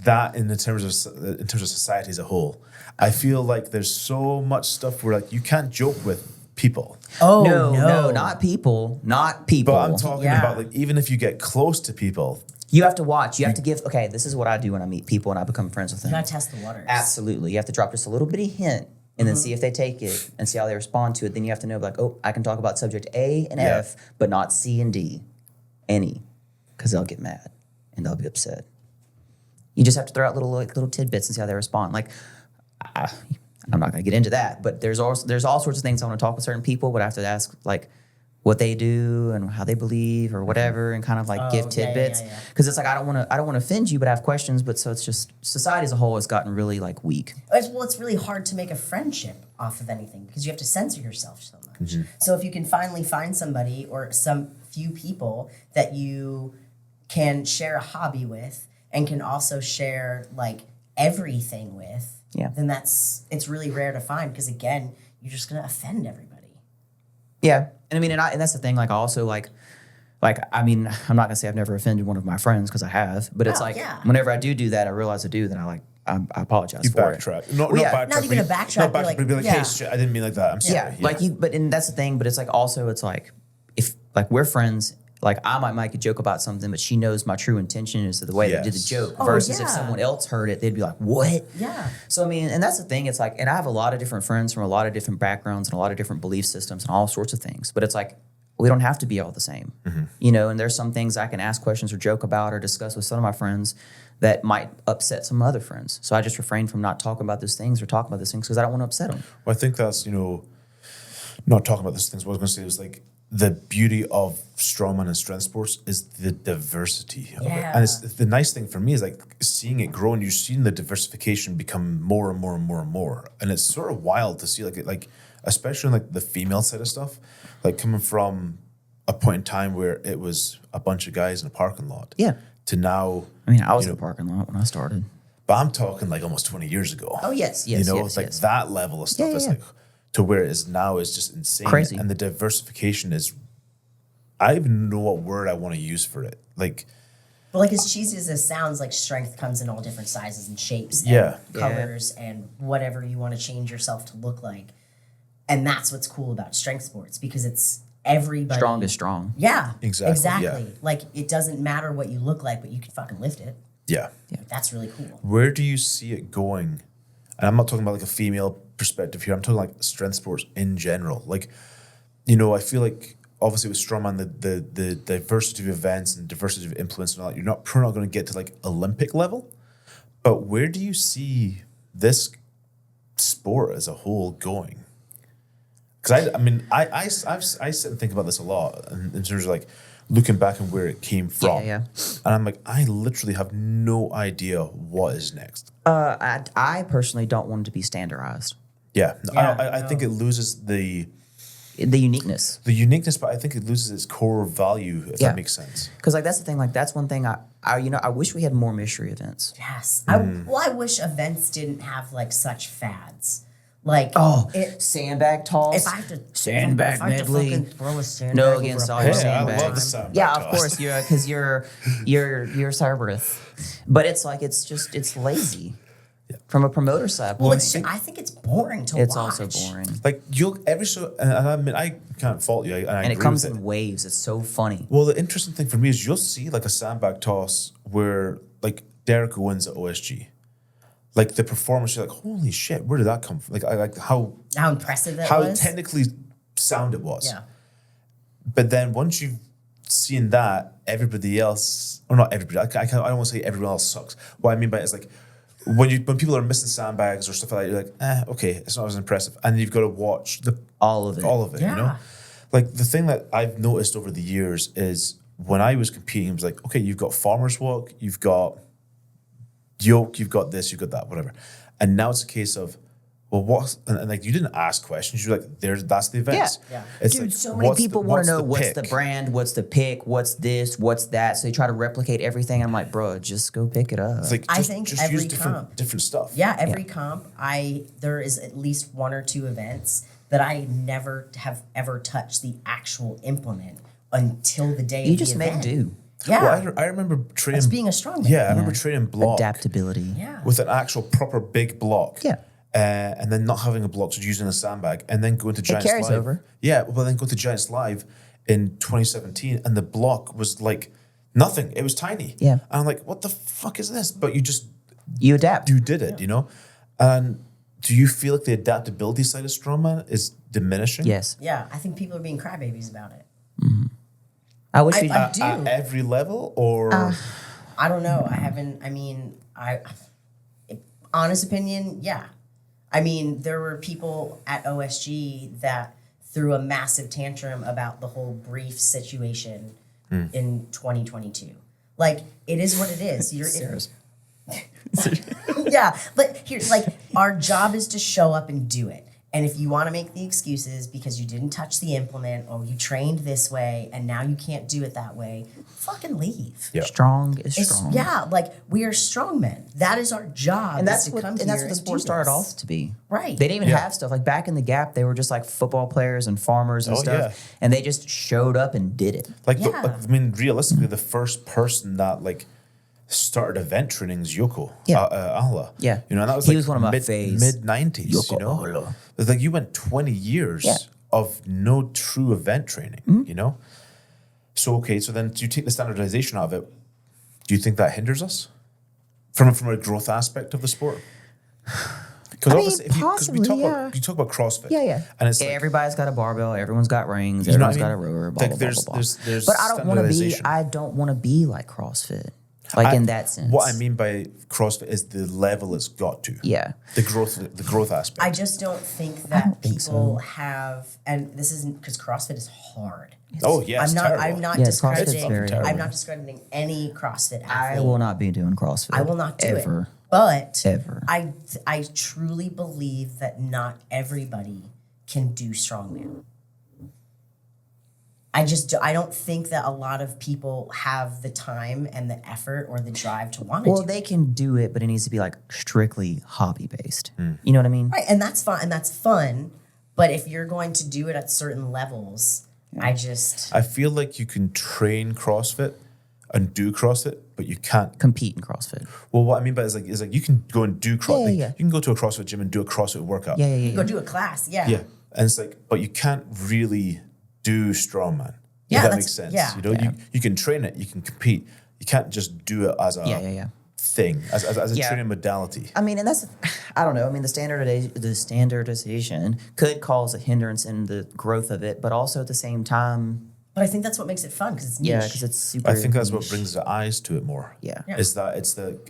that, in terms of society as a whole, I feel like there's so much stuff where like you can't joke with people. Oh No, not people. Not people. But I'm talking Yeah. about like even if you get close to people, You have to watch. You have to give, okay, this is what I do when I meet people and I become friends with them. You gotta test the waters. Absolutely. You have to drop just a little bitty hint and then see if they take it and see how they respond to it. Then you have to know, like, oh, I can talk about subject A and Yeah. F, but not C and D, any, because they'll get mad and they'll be upset. You just have to throw out little tidbits and see how they respond. Like, I'm not going to get into that, but there's all sorts of things I want to talk with certain people, but I have to ask, like, what they do and how they believe or whatever, and kind of like give tidbits. yeah. Because it's like I don't want to offend you, but I have questions. But so it's just society as a whole has gotten really like weak. It's really hard to make a friendship off of anything because you have to censor yourself so much. So if you can finally find somebody or some few people that you can share a hobby with and can also share like everything with, Yeah. then it's really rare to find because again, you're just gonna offend everybody. Yeah, and I mean, and that's the thing. Like, I also like I mean, I'm not gonna say I've never offended one of my friends because I have, but it's Oh, like yeah. whenever I do that, I realize I do. Then I apologize you for it. backtrack. Well, yeah, Not backtrack. not even but a backtrack, Not but backtrack. like- But be like, yeah. hey, shit, I didn't mean like that. I'm sorry. Yeah, like and that's the thing. But it's like also it's like if like we're friends. Like I might make a joke about something, but she knows my true intention is the way they did the Yes. joke. Oh, Versus if yeah. someone else heard it, they'd be like, "What?" Yeah. So I mean, and that's the thing. It's like, and I have a lot of different friends from a lot of different backgrounds and a lot of different belief systems and all sorts of things. But it's like we don't have to be all the same, you know. And there's some things I can ask questions or joke about or discuss with some of my friends that might upset some other friends. So I just refrain from not talking about those things or talking about those things because I don't want to upset them. Well, I think that's, not talking about these things. What I was going to say is like the beauty of strongman and strength sports is the diversity of it. Yeah. And it's the nice thing for me is like seeing it grow and you're seeing the diversification become more and more and more and more. And it's sort of wild to see like especially in like the female side of stuff, like coming from a point in time where it was a bunch of guys in a parking lot. Yeah. To now, I mean, I was in the parking lot when I started. but I'm talking like almost 20 years ago. Oh, yes, You yes, know, yes, it's like yes. that level of stuff Yeah, is yeah, like to where it is now is just insane. Crazy. And the diversification is, I don't even know what word I want to use for it. Like, But like as cheesy as this sounds, like strength comes in all different sizes and shapes and Yeah. colors and whatever you want to change yourself to look like. And that's what's cool about strength sports because it's everybody. Strong is strong. Yeah. Exactly, yeah. Like it doesn't matter what you look like, but you can fucking lift it. yeah. That's really cool. Where do you see it going? And I'm not talking about like a female perspective here. I'm talking like strength sports in general. Like, I feel like obviously with strongman, the diversity of events and diversity of implements and all that, you're probably not going to get to like Olympic level. But where do you see this sport as a whole going? Because I sit and think about this a lot in terms of like looking back and where it came from. Yeah. And I'm like, I literally have no idea what is next. I personally don't want it to be standardized. Yeah, Yeah, I think it loses the uniqueness. uniqueness, but I think it loses its core value, if Yeah. that makes sense. Because like that's the thing. Like that's one thing I wish we had more mystery events. Yes. Mm. I wish events didn't have like such fads. Like Sandbag toss. if I have to Sandbag if I have to medley. fucking throw a sandbag No over against a all your pole, I sandbags. love the sandbag Yeah, toss. of course, because you're Cerberus. But it's like it's lazy from a promoter side. Well, point. I think it's boring to It's watch. also boring, Like and I mean, I can't fault you, and I and it agree comes with in it. waves. It's so funny. Well, the interesting thing for me is you'll see like a sandbag toss where like Derek wins at OSG. Like the performance, you're like, holy shit, where did that come from? Like I like how impressive that how was. technically sound it was. Yeah. But then once you've seen that, everybody else, or not everybody, I don't want to say everyone else sucks. What I mean by it is like when people are missing sandbags or stuff like that, you're like, okay, it's not as impressive. And you've got to watch All of it. you know? Yeah. Like the thing that I've noticed over the years is when I was competing, it was like, okay, you've got farmer's walk, you've got yoke, you've got this, you've got that, whatever. And now it's a case of, well, what? And like you didn't ask questions. You're like, that's the events. Yeah. It's Dude, like, so many people want to know what's the pick? brand, what's the pick, what's this, what's that. So they try to replicate everything. I'm like, bro, just go pick it up. It's like I just, think just every use different comp. different stuff. Yeah, every comp, there is at least one or two events that I never have ever touched the actual implement until the day You of just the make event. do. Yeah, Well, I remember training. that's being a strongman. Yeah, I remember training block Adaptability. Yeah. with an actual proper big block. Yeah. And then not having a block, so using a sandbag, and then going to Giants carries Live. over. Yeah, well, then go to Giants Live in 2017, and the block was like nothing. It was tiny. Yeah. And I'm like, what the fuck is this? But You adapt. you did it, And do you feel like the adaptability side of strongman is diminishing? Yes. Yeah, I think people are being crybabies about it. I wish we I do. At every level, or I don't know. Honest opinion, yeah. I mean, there were people at OSG that threw a massive tantrum about the whole brief situation in 2022. Like, it is what it is. Sarah's. Yeah, but here's like our job is to show up and do it. And if you want to make the excuses because you didn't touch the implement or you trained this way and now you can't do it that way, fucking leave. Yeah. Strong is strong. Yeah, like we are strongmen. That is our job. And that's is to what come the here sport do started this. off to be. Right. They didn't even Yeah. have stuff like back in the Gap. They were just like football players and farmers and Oh, stuff, yeah. and they just showed up and did it. like, Yeah. I mean, realistically, the first person that like started event training is Yoko. Yeah. Ahla. Yeah. And that was He like was one of my faves. mid-90s. Yoko Ahla. It's like you went 20 years Yeah. of no true event training. So okay, so then do you take the standardization out of it? Do you think that hinders us from a growth aspect of the sport? Because I mean, obviously, if possibly, we talk yeah. about CrossFit, Yeah. and it's like, Everybody's got a barbell. Everyone's got rings. You know Everyone's what I got a mean? rower. Blah, Like, blah, there's- blah, blah, blah. there's But I don't want to be. standardization. I don't want to be like CrossFit. Like in that sense. What I mean by CrossFit is the level it's got to. Yeah. The growth aspect. I just don't think that don't think people have, and this isn't because CrossFit is hard. Oh yeah, it's I'm not. terrible. I'm not Yeah, CrossFit's discrediting. very hard. I'm not discrediting any CrossFit I athlete. will not be doing CrossFit. I will not do ever. it. But Ever. I truly believe that not everybody can do strongman. I don't think that a lot of people have the time and the effort or the drive to want to Well, do it. they can do it, but it needs to be like strictly hobby based. Hmm. You know what I mean? Right, and that's fun, but if you're going to do it at certain levels, I feel like you can train CrossFit and do CrossFit, but you can't. Compete in CrossFit. Well, what I mean by is like you can go and do CrossFit. Yeah. You can go to a CrossFit gym and do a CrossFit workout. Yeah. go do a class. Yeah. Yeah, and it's like, but you can't really do strongman. Yeah, if that that's- makes sense. yeah. You know, you can train it, you can compete. You can't just do it as a Yeah. thing, as a Yeah. training modality. I mean, and that's, I don't know. I mean, the standardization could cause a hindrance in the growth of it, but also at the same time, But I think that's what makes it fun because it's niche. yeah, because it's super. I think that's what niche. brings the eyes to it more. Yeah. Is that it's that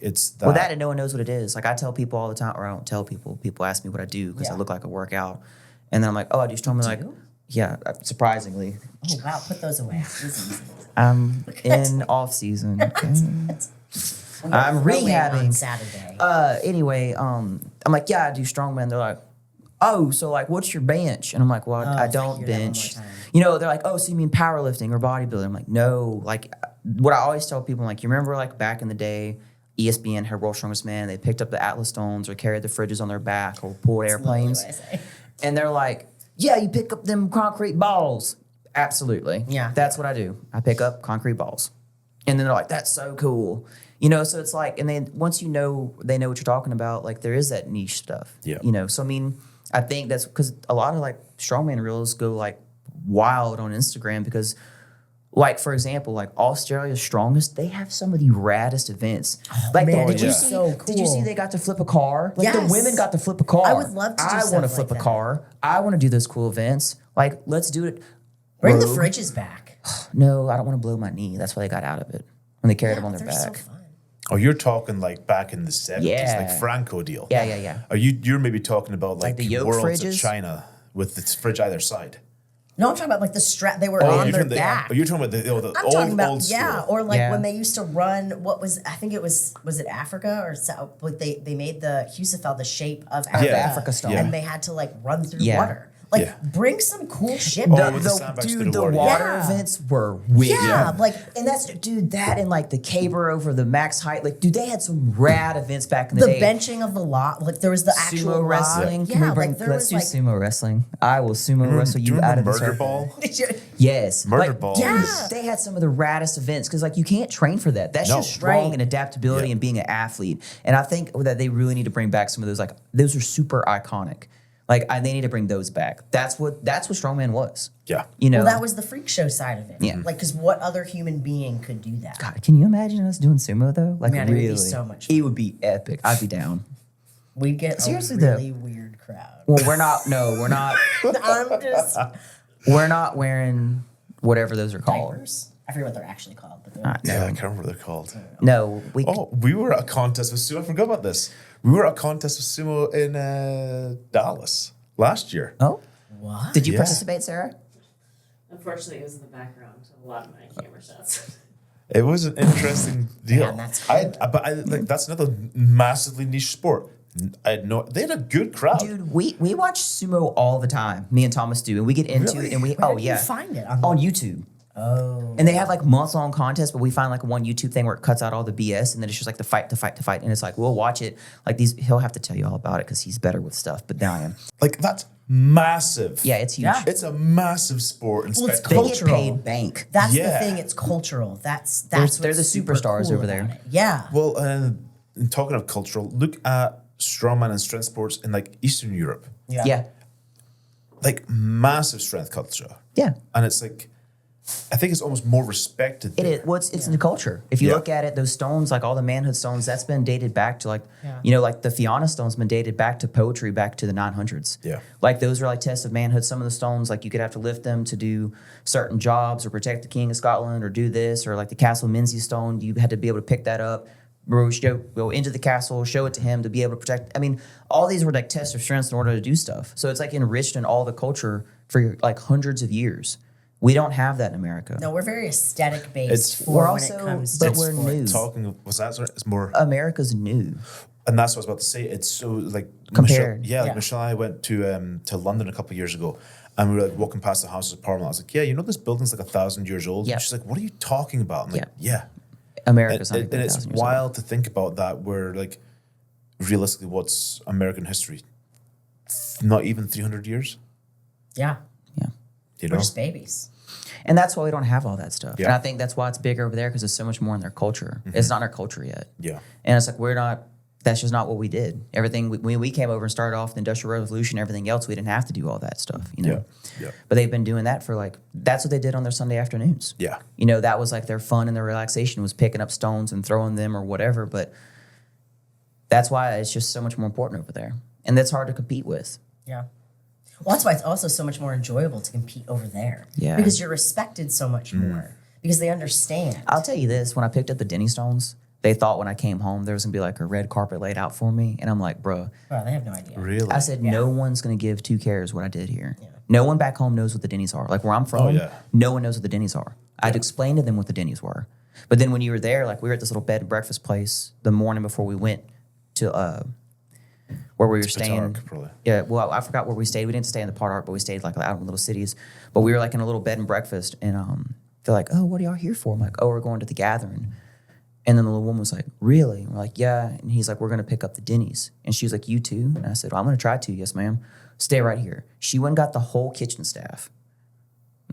Well, that and no one knows what it is. Like I tell people all the time, or I don't tell people. People ask me what I do because I Yeah. look like I work out, and then I'm like, oh, I do strongman. Like, yeah, surprisingly, Oh wow, put those away. This is easy. I'm in off season. Okay. I'm Rowing rehabbing. on Saturday. Anyway, I'm like, yeah, I do strongman. They're like, oh, so like, what's your bench? And I'm like, well, I don't hear that one more bench. time. You know, they're like, oh, so you mean powerlifting or bodybuilding? I'm like, no. Like, what I always tell people, like, you remember like back in the day, ESPN had World's Strongest Man. They picked up the Atlas Stones or carried the fridges on their back or pulled airplanes. Literally what I say. And they're like, yeah, you pick up them concrete balls. Absolutely. Yeah. That's what I do. I pick up concrete balls. And then they're like, that's so cool. You know, so it's like, and then once you know, they know what you're talking about, like there is that niche stuff. Yeah. You know, so I mean, I think that's because a lot of like strongman reels go like wild on Instagram because, like, for example, like Australia's Strongest, they have some of the raddest events. Like, man, did you it's see? so Did you see cool. they got to flip a car? Like Yes. the women got to flip a car. I would love to do I stuff want to like flip a that. car. I want to do those cool events. Like, let's do it. Bring the Rogue. fridges back. No, I don't want to blow my knee. That's why they got out of it when they carried them on their They're back. so fun. Oh, you're talking like back in the 70s, Yeah. like Franco deal. Yeah. Are you're maybe talking about like the yoke Worlds of fridges? China with the fridge either side. No, I'm talking about like the strap. They were on you're their talking back. you're talking about the I'm old, talking about old school. or like Yeah. when they used to run. I think it was it Africa or South? But they made the Husafel the shape of Africa, Africa stone. and they had to like run through Yeah. water. Like Yeah. bring some cool shit. Oh, back. with the sandbags through dude, the the water. water Yeah. events were weird. Yeah, like- and that's that and like the caber over the max height. Like, dude, they had some rad events back in the the day. benching of the lot. Like there was the actual Sumo lot. wrestling. Yeah, Can we bring? like there Let's was do like sumo wrestling. I will sumo wrestle Do you you out of remember this Murder earth. Ball? Yes, Murder like, Ball dude, Yeah. they had some of the raddest events because like you can't train for that. That's No. just strong Right. and adaptability Yeah. and being an athlete. And I think that they really need to bring back some of those. Like those are super iconic. Like they need to bring those back. That's what strongman was. Yeah. You know. well, that was the freak show side of it. Yeah. Like because what other human being could do that? God, can you imagine us doing sumo though? Like Man, it would be really, so much It would be epic. I'd be down. We'd get Seriously, a though. really weird crowd. Well, we're not. No, we're not. I'm just We're not wearing whatever those are called. diapers. I forget what they're actually called, but they're Yeah, I can't remember what they're called. No, we. Oh, we were at a contest with sumo. I forgot about this. We were at a contest with sumo in Dallas last year. Oh, what? did you Yeah. participate, Sarah? Unfortunately, it was in the background of a lot of my camera shots. It was an interesting deal. Man, that's cool. Like that's another massively niche sport. I had no. They had a good crowd. Dude, we watch sumo all the time. Me and Thomas do, and we get into Really? it, and we Where oh do yeah, you find it on YouTube. Oh, And they have like months long contests, but we find like one YouTube thing where it cuts out all the BS, and then it's just like the fight, and it's like we'll watch it. Like these, he'll have to tell you all about it because he's better with stuff. But now I am. Like that's massive. Yeah, it's huge. Yeah. It's a massive sport. And Well, it's spectacle. They get cultural. paid bank. that's Yeah. the thing. It's cultural. That's They're what's the super superstars cool over there. about it. Yeah. Well, in talking of cultural, look at strongman and strength sports in like Eastern Europe. Yeah, Like massive strength culture. yeah. And it's like I think it's almost more respected. It there. is. Well, it's in the culture. If you Yeah. look at it, those stones, like all the manhood stones, that's been dated back to like, Yeah. you know, like the Fianna stone's been dated back to poetry, back to the 900s. Yeah. Like those are like tests of manhood. Some of the stones, like you could have to lift them to do certain jobs or protect the King of Scotland or do this, or like the Castle Linzay stone, you had to be able to pick that up, go into the castle, show it to him to be able to protect. I mean, all these were like tests of strengths in order to do stuff. So it's like enriched in all the culture for like hundreds of years. We don't have that in America. No, we're very aesthetic based It's- for We're when also- it comes but to we're sports. new. Talking was that sort of, it's more, America's new. and that's what I was about to say. It's so like Compared. Michelle, like Yeah. Michelle and I went to London a couple of years ago, and we were like walking past the Houses of Parliament. I was like, yeah, you know this building's like 1,000 years old. Yeah. And she's like, what are you talking about? I'm like, yeah. America's not And even it's 1,000 years old. wild to think about that. Where like realistically, what's American history? Not even 300 years. Yeah, Yeah. You we're know. just babies. And that's why we don't have all that stuff. Yeah. And I think that's why it's bigger over there because there's so much more in their culture. It's not in our culture yet. Yeah. And it's like, that's just not what we did. Everything, when we came over and started off the Industrial Revolution, everything else, we didn't have to do all that stuff, you know? Yeah. But they've been doing that for like, that's what they did on their Sunday afternoons. Yeah. You know, that was like their fun and their relaxation was picking up stones and throwing them or whatever. But that's why it's just so much more important over there. And that's hard to compete with. Yeah. Well, that's why it's also so much more enjoyable to compete over there. Yeah. Because you're respected so much more. Because they understand. I'll tell you this, when I picked up the Denny stones, they thought when I came home there was gonna be like a red carpet laid out for me. And I'm like, bro, Oh, they have no idea. Really. I said, no one's gonna give two cares what I did here. No one back home knows what the Denny's are. Like where I'm from, yeah. no one knows what the Denny's are. I'd explain to them what the Denny's were. But then when you were there, like we were at this little bed and breakfast place the morning before we went to where we were staying. Petarch, probably. Yeah, well, I forgot where we stayed. We didn't stay in the Petarch, but we stayed like out in little cities. But we were like in a little bed and breakfast, and they're like, "Oh, what are y'all here for?" I'm like, "Oh, we're going to the gathering." And then the little woman was like, "Really?" And we're like, "Yeah." And he's like, "We're gonna pick up the Denny's." And she was like, "You too?" And I said, "Well, I'm gonna try to." "Yes, ma'am." "Stay right here." She went and got the whole kitchen staff.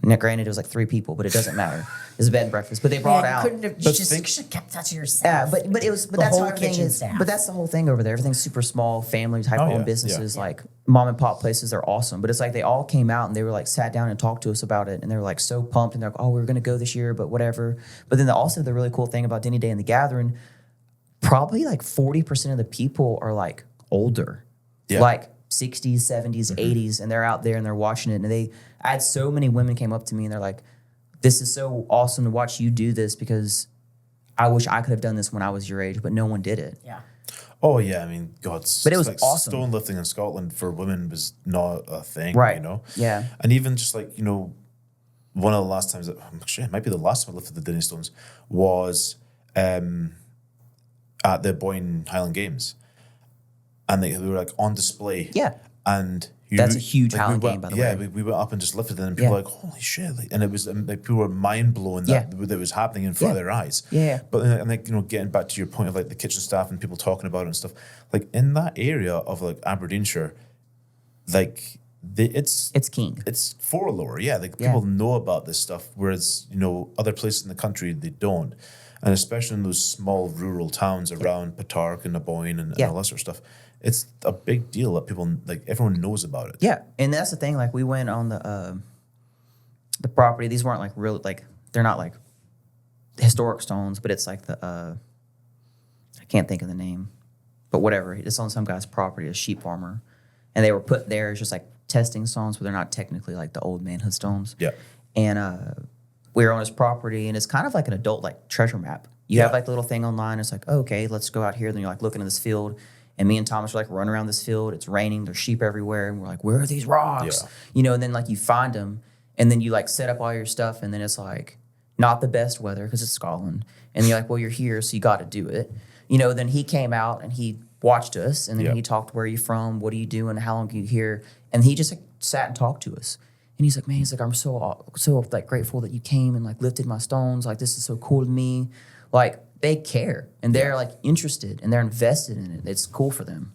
Now, granted, it was like 3 people, but it doesn't matter. It's a bed and breakfast. But they brought Man, out. couldn't have, you But just think- should have kept that to Yeah, yourself. but that's The how whole everything kitchen is. staff. But that's the whole thing over there. Everything's super small, family type Oh, owned yeah, businesses, yeah. like mom and pop places. They're awesome. But it's like they all came out and they were like sat down and talked to us about it, and they were like so pumped, and they're like, "Oh, we were gonna go this year, but whatever." But then also the really cool thing about Denny Day and the Gathering, probably like 40% of the people are like older, Yeah. like 60s, 70s, 80s, and they're out there and they're watching it. And I had so many women came up to me and they're like, "This is so awesome to watch you do this because I wish I could have done this when I was your age, but no one did it." yeah. Oh yeah, I mean, God, But it was like awesome. Stone lifting in Scotland for women was not a thing, Right. You know, Yeah. and even just like one of the last times that actually it might be the last time I lifted the Denny stones was at the Boyne Highland Games, and they were like on display. Yeah. and That's a huge we Highland went- game, by the yeah, way. we went up and just lifted it, and people Yeah. were like, "Holy shit!" Like, and it was like people were mind blown that that was happening in front of Yeah. their eyes. Yeah. But and like getting back to your point of like the kitchen staff and people talking about it and stuff, like in that area of like Aberdeenshire, like it's king. it's forelore, yeah. Like Yeah. people know about this stuff, whereas other places in the country they don't, and especially in those small rural towns around Petarch and Aboyne and all that sort of stuff, it's a big deal that people like everyone knows about it. Yeah, and that's the thing. Like we went on the property. These weren't like real. Like they're not like historic stones, but it's like I can't think of the name, but whatever. It's on some guy's property, a sheep farmer, and they were put there as just like testing stones, but they're not technically like the old manhood stones. Yeah. And we were on his property, and it's kind of like an adult like treasure map. You have like the little thing online. It's like, okay, let's go out here. Then you're like looking at this field. And me and Thomas are like running around this field. It's raining. There's sheep everywhere. And we're like, where are these rocks? Yeah. And then like you find them. And then you like set up all your stuff. And then it's like not the best weather because it's Scotland. And you're like, well, you're here, so you got to do it. Then he came out and he watched us. And then he talked, where are you from? What are you doing? How long are you here? And he just like sat and talked to us. And he's like, man, I'm so like grateful that you came and like lifted my stones. Like, this is so cool to me. Like, they care and they're like interested and they're invested in it. It's cool for them.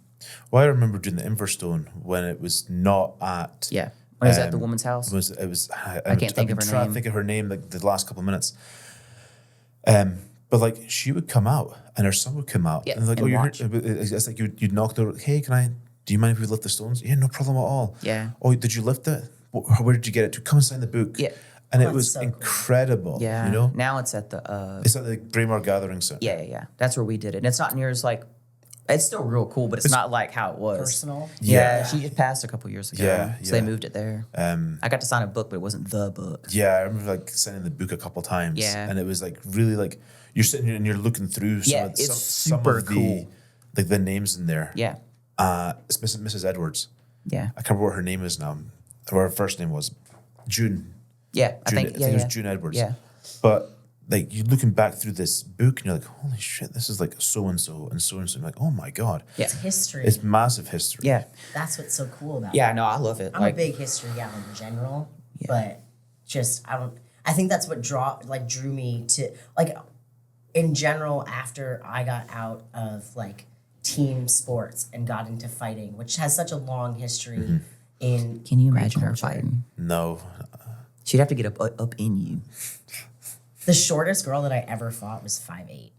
Well, I remember doing the Inverstone when it was not at. Yeah. When it was at the woman's house. It was. I can't think of her trying name. to think of her name like the last couple of minutes. But like she would come out and her son would come out. Yeah, And like, and you're watch. here. It's like you'd knock the door. Like, hey, do you mind if we lift the stones? Yeah, no problem at all. Yeah. Oh, did you lift it? Where did you get it to? Come and sign the book. Yeah. And it That's was so cool. incredible. Yeah. You know? Now it's at the It's at the Braemar Gathering Center. yeah. That's where we did it. And it's not near as like it's still real cool, but it's not like how it was. Personal. Yeah, Yeah. she just passed a couple years ago. Yeah, So they yeah. moved it there. I got to sign a book, but it wasn't the book. Yeah, I remember like signing the book a couple times. Yeah. And it was like really like you're sitting here and you're looking through Yeah, it's super of the cool. like the names in there. Yeah. It's Mrs. Edwards. Yeah. I can't remember what her name is now. Or her first name was June. Yeah. I June, think it was June Edwards. Yeah. But like you're looking back through this book and you're like, holy shit, this is like so and so and so and so. I'm like, oh my God. Yeah. It's history. It's massive history. Yeah. That's what's so cool about it. Yeah, no, I love it. I'm a big history gal in general, but just I think that's what drew me to like in general after I got out of like team sports and got into fighting, which has such a long history in Can you Greek imagine her culture. fighting? No. She'd have to get up in you. The shortest girl that I ever fought was 5'8".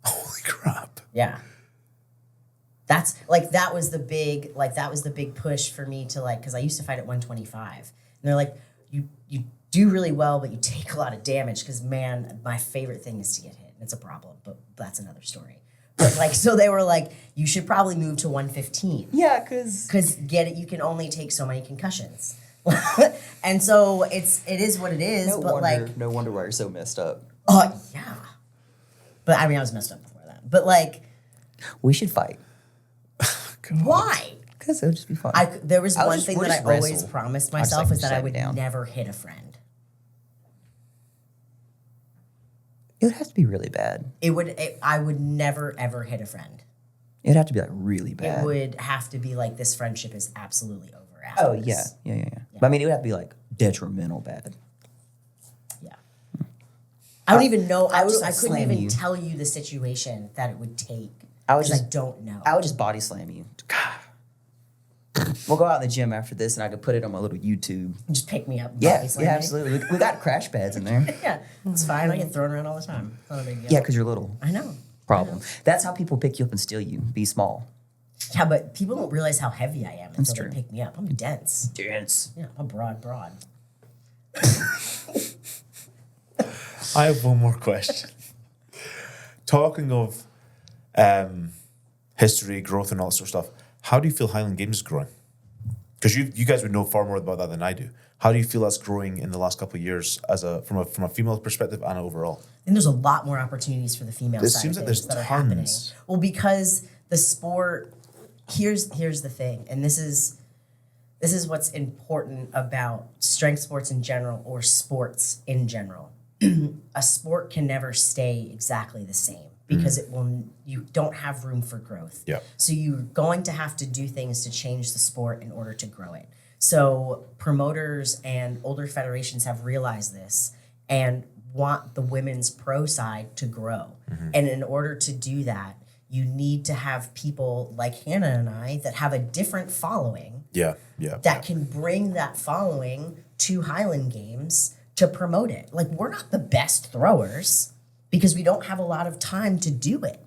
Holy crap. Yeah. That's like that was the big push for me to like because I used to fight at 125. And they're like, you do really well, but you take a lot of damage because man, my favorite thing is to get hit. It's a problem, but that's another story. But like so they were like, you should probably move to 115. Yeah, because You can only take so many concussions. And so it is what it is, no wonder why you're so messed up. yeah. But I mean I was messed up before that. But like We should fight. why? Because it would just be fun. There was I'll one just- thing we'll that I just always wrestle. promised I'll just, myself like, is that I shut would it down. never hit a friend. It would have to be really bad. I would never ever hit a friend. It would have to be like really bad. It would have to be like this friendship is absolutely over Oh after yeah. this. Yeah. But I mean, it would have to be like detrimental bad. Yeah. I don't even know. I just, couldn't slam even you. tell you the situation that it would take. I would because just I don't know. I would just body slam you. We'll go out in the gym after this, and I could put it on my little YouTube. Just pick me up. and Yeah, body slam yeah, me. absolutely. We got crash pads in there. Yeah, it's fine. I get thrown around all the time. It's not a big deal. Yeah, because you're little. I know. Problem. That's how people pick you up and steal you. Be small. Yeah, but people don't realize how heavy I am until true. they pick me up. I'm dense. Dense. Yeah, I'm broad. I have one more question. Talking of history, growth, and all that sort of stuff, how do you feel Highland Games is growing? Because you guys would know far more about that than I do. How do you feel that's growing in the last couple of years from a female perspective and overall? And there's a lot more opportunities for the female It side seems of like things there's that are happening. tons. Well, because the sport, here's the thing, and this is what's important about strength sports in general or sports in general. A sport can never stay exactly the same because you don't have room for growth. Yeah. So you're going to have to do things to change the sport in order to grow it. So promoters and older federations have realized this and want the women's pro side to grow. And in order to do that, you need to have people like Hannah and I that have a different following Yeah. that can bring that following to Highland Games to promote it. Like, we're not the best throwers because we don't have a lot of time to do it.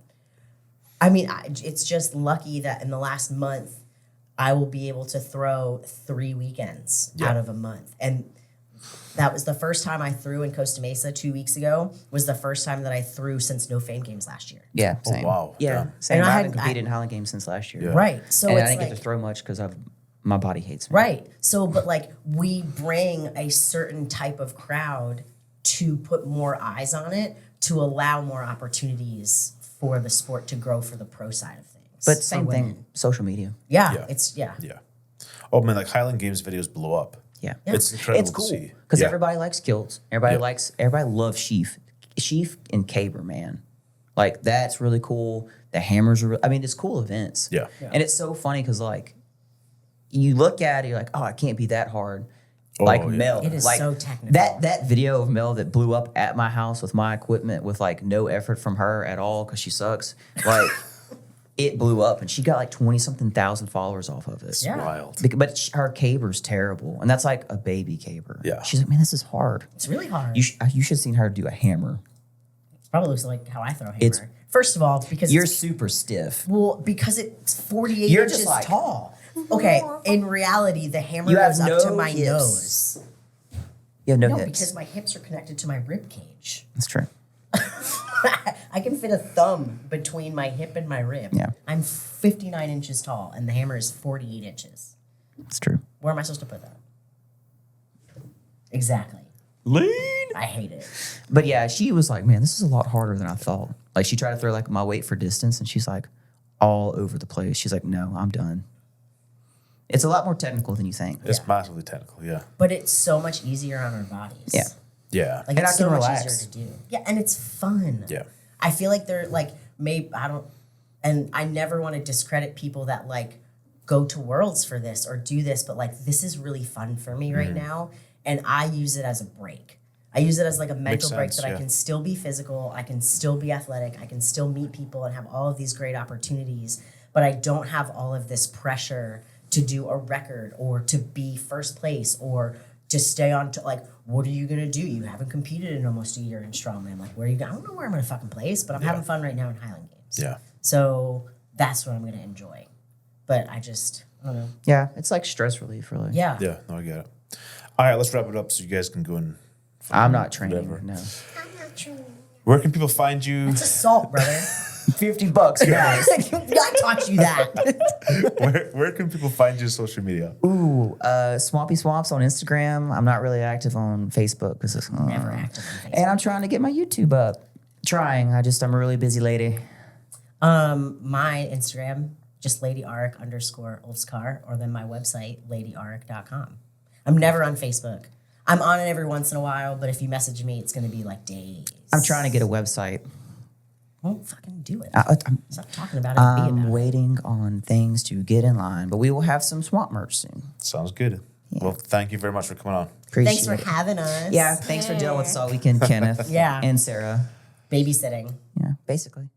I mean, it's just lucky that in the last month, I will be able to throw 3 weekends out of a month. And that was the first time I threw in Costa Mesa 2 weeks ago, was the first time that I threw since No Fame Games last year. Yeah, same. wow. Yeah, Yeah. same. And I I haven't had- competed in Highland Games since last year. Yeah. Right. So And I it's didn't like, get to throw much because my body hates me. right. So, but like, we bring a certain type of crowd to put more eyes on it, to allow more opportunities for the sport to grow for the pro side of things. But for same women. thing, social media. Yeah, Yeah. it's Yeah. Oh man, like Highland Games videos blow up. Yeah. It's incredible It's to cool see. because Yeah. everybody likes kilts. Everybody loves sheaf and caber, man. Like, that's really cool. The hammers are, it's cool events. Yeah. And it's so funny because, like, you look at it, you're like, oh, it can't be that hard. Oh, Like yeah. Mel. It is like, so technical. That video of Mel that blew up at my house with my equipment with, like, no effort from her at all because she sucks. Like, it blew up and she got like 20-something thousand followers off of it. Yeah. Wild. But her caber's terrible. And that's like a baby caber. Yeah. She's like, man, this is hard. It's really hard. You should have seen her do a hammer. It probably looks like how I throw a hammer. It's- First of all, because You're it's, super stiff. because it's 48 You're inches just like- tall. Okay, in reality, the hammer You have goes up no to my hips. nose. You have no, No, hips. because my hips are connected to my rib cage. That's true. I can fit a thumb between my hip and my rib. Yeah. I'm 59 inches tall, and the hammer is 48 inches. It's true. Where am I supposed to put that? Exactly. Lean. I hate it. But yeah, she was like, man, this is a lot harder than I thought. Like she tried to throw like my weight for distance, and she's like all over the place. She's like, no, I'm done. It's a lot more technical than you think. It's massively technical. Yeah. But it's so much easier on our bodies. Yeah. Yeah. Like And it's I can so relax. much easier to do. Yeah, and it's fun. Yeah. I feel like they're like maybe I don't, and I never want to discredit people that like go to Worlds for this or do this, but like this is really fun for me right now, and I use it as a break. I use it as like a mental break sense, that yeah. I can still be physical, I can still be athletic, I can still meet people and have all of these great opportunities, but I don't have all of this pressure to do a record or to be first place or to stay on to like, what are you gonna do? You haven't competed in almost a year in Strongman. Like, where are you going? I don't know where I'm gonna fucking place, but I'm having fun right now in Highland Games. Yeah. So that's what I'm gonna enjoy. But I don't know. Yeah, it's like stress relief, really. Yeah. Yeah. No, I get it. All right, let's wrap it up so you guys can go and. I'm not training. Whatever. No. Where can people find you? It's assault, brother. $50, guys. I taught you that. Where can people find you on social media? Ooh, Swampy Swamps on Instagram. I'm not really active on Facebook because it's Never active on Facebook. And I'm trying to get my YouTube up. Trying. I'm a really busy lady. My Instagram, just ladyarik_Ulfskar, or then my website, ladyarik.com. I'm never on Facebook. I'm on it every once in a while, but if you message me, it's going to be like days. I'm trying to get a website. Won't fucking do it. I'm Stop talking about it and be about it. waiting on things to get in line, but we will have some swamp merch soon. Sounds good. Well, thank you very much for coming on. Appreciate Thanks for it. having us. Yeah, thanks for dealing with us all weekend, Kenneth. Yeah. And Sarah. Babysitting. Yeah, basically.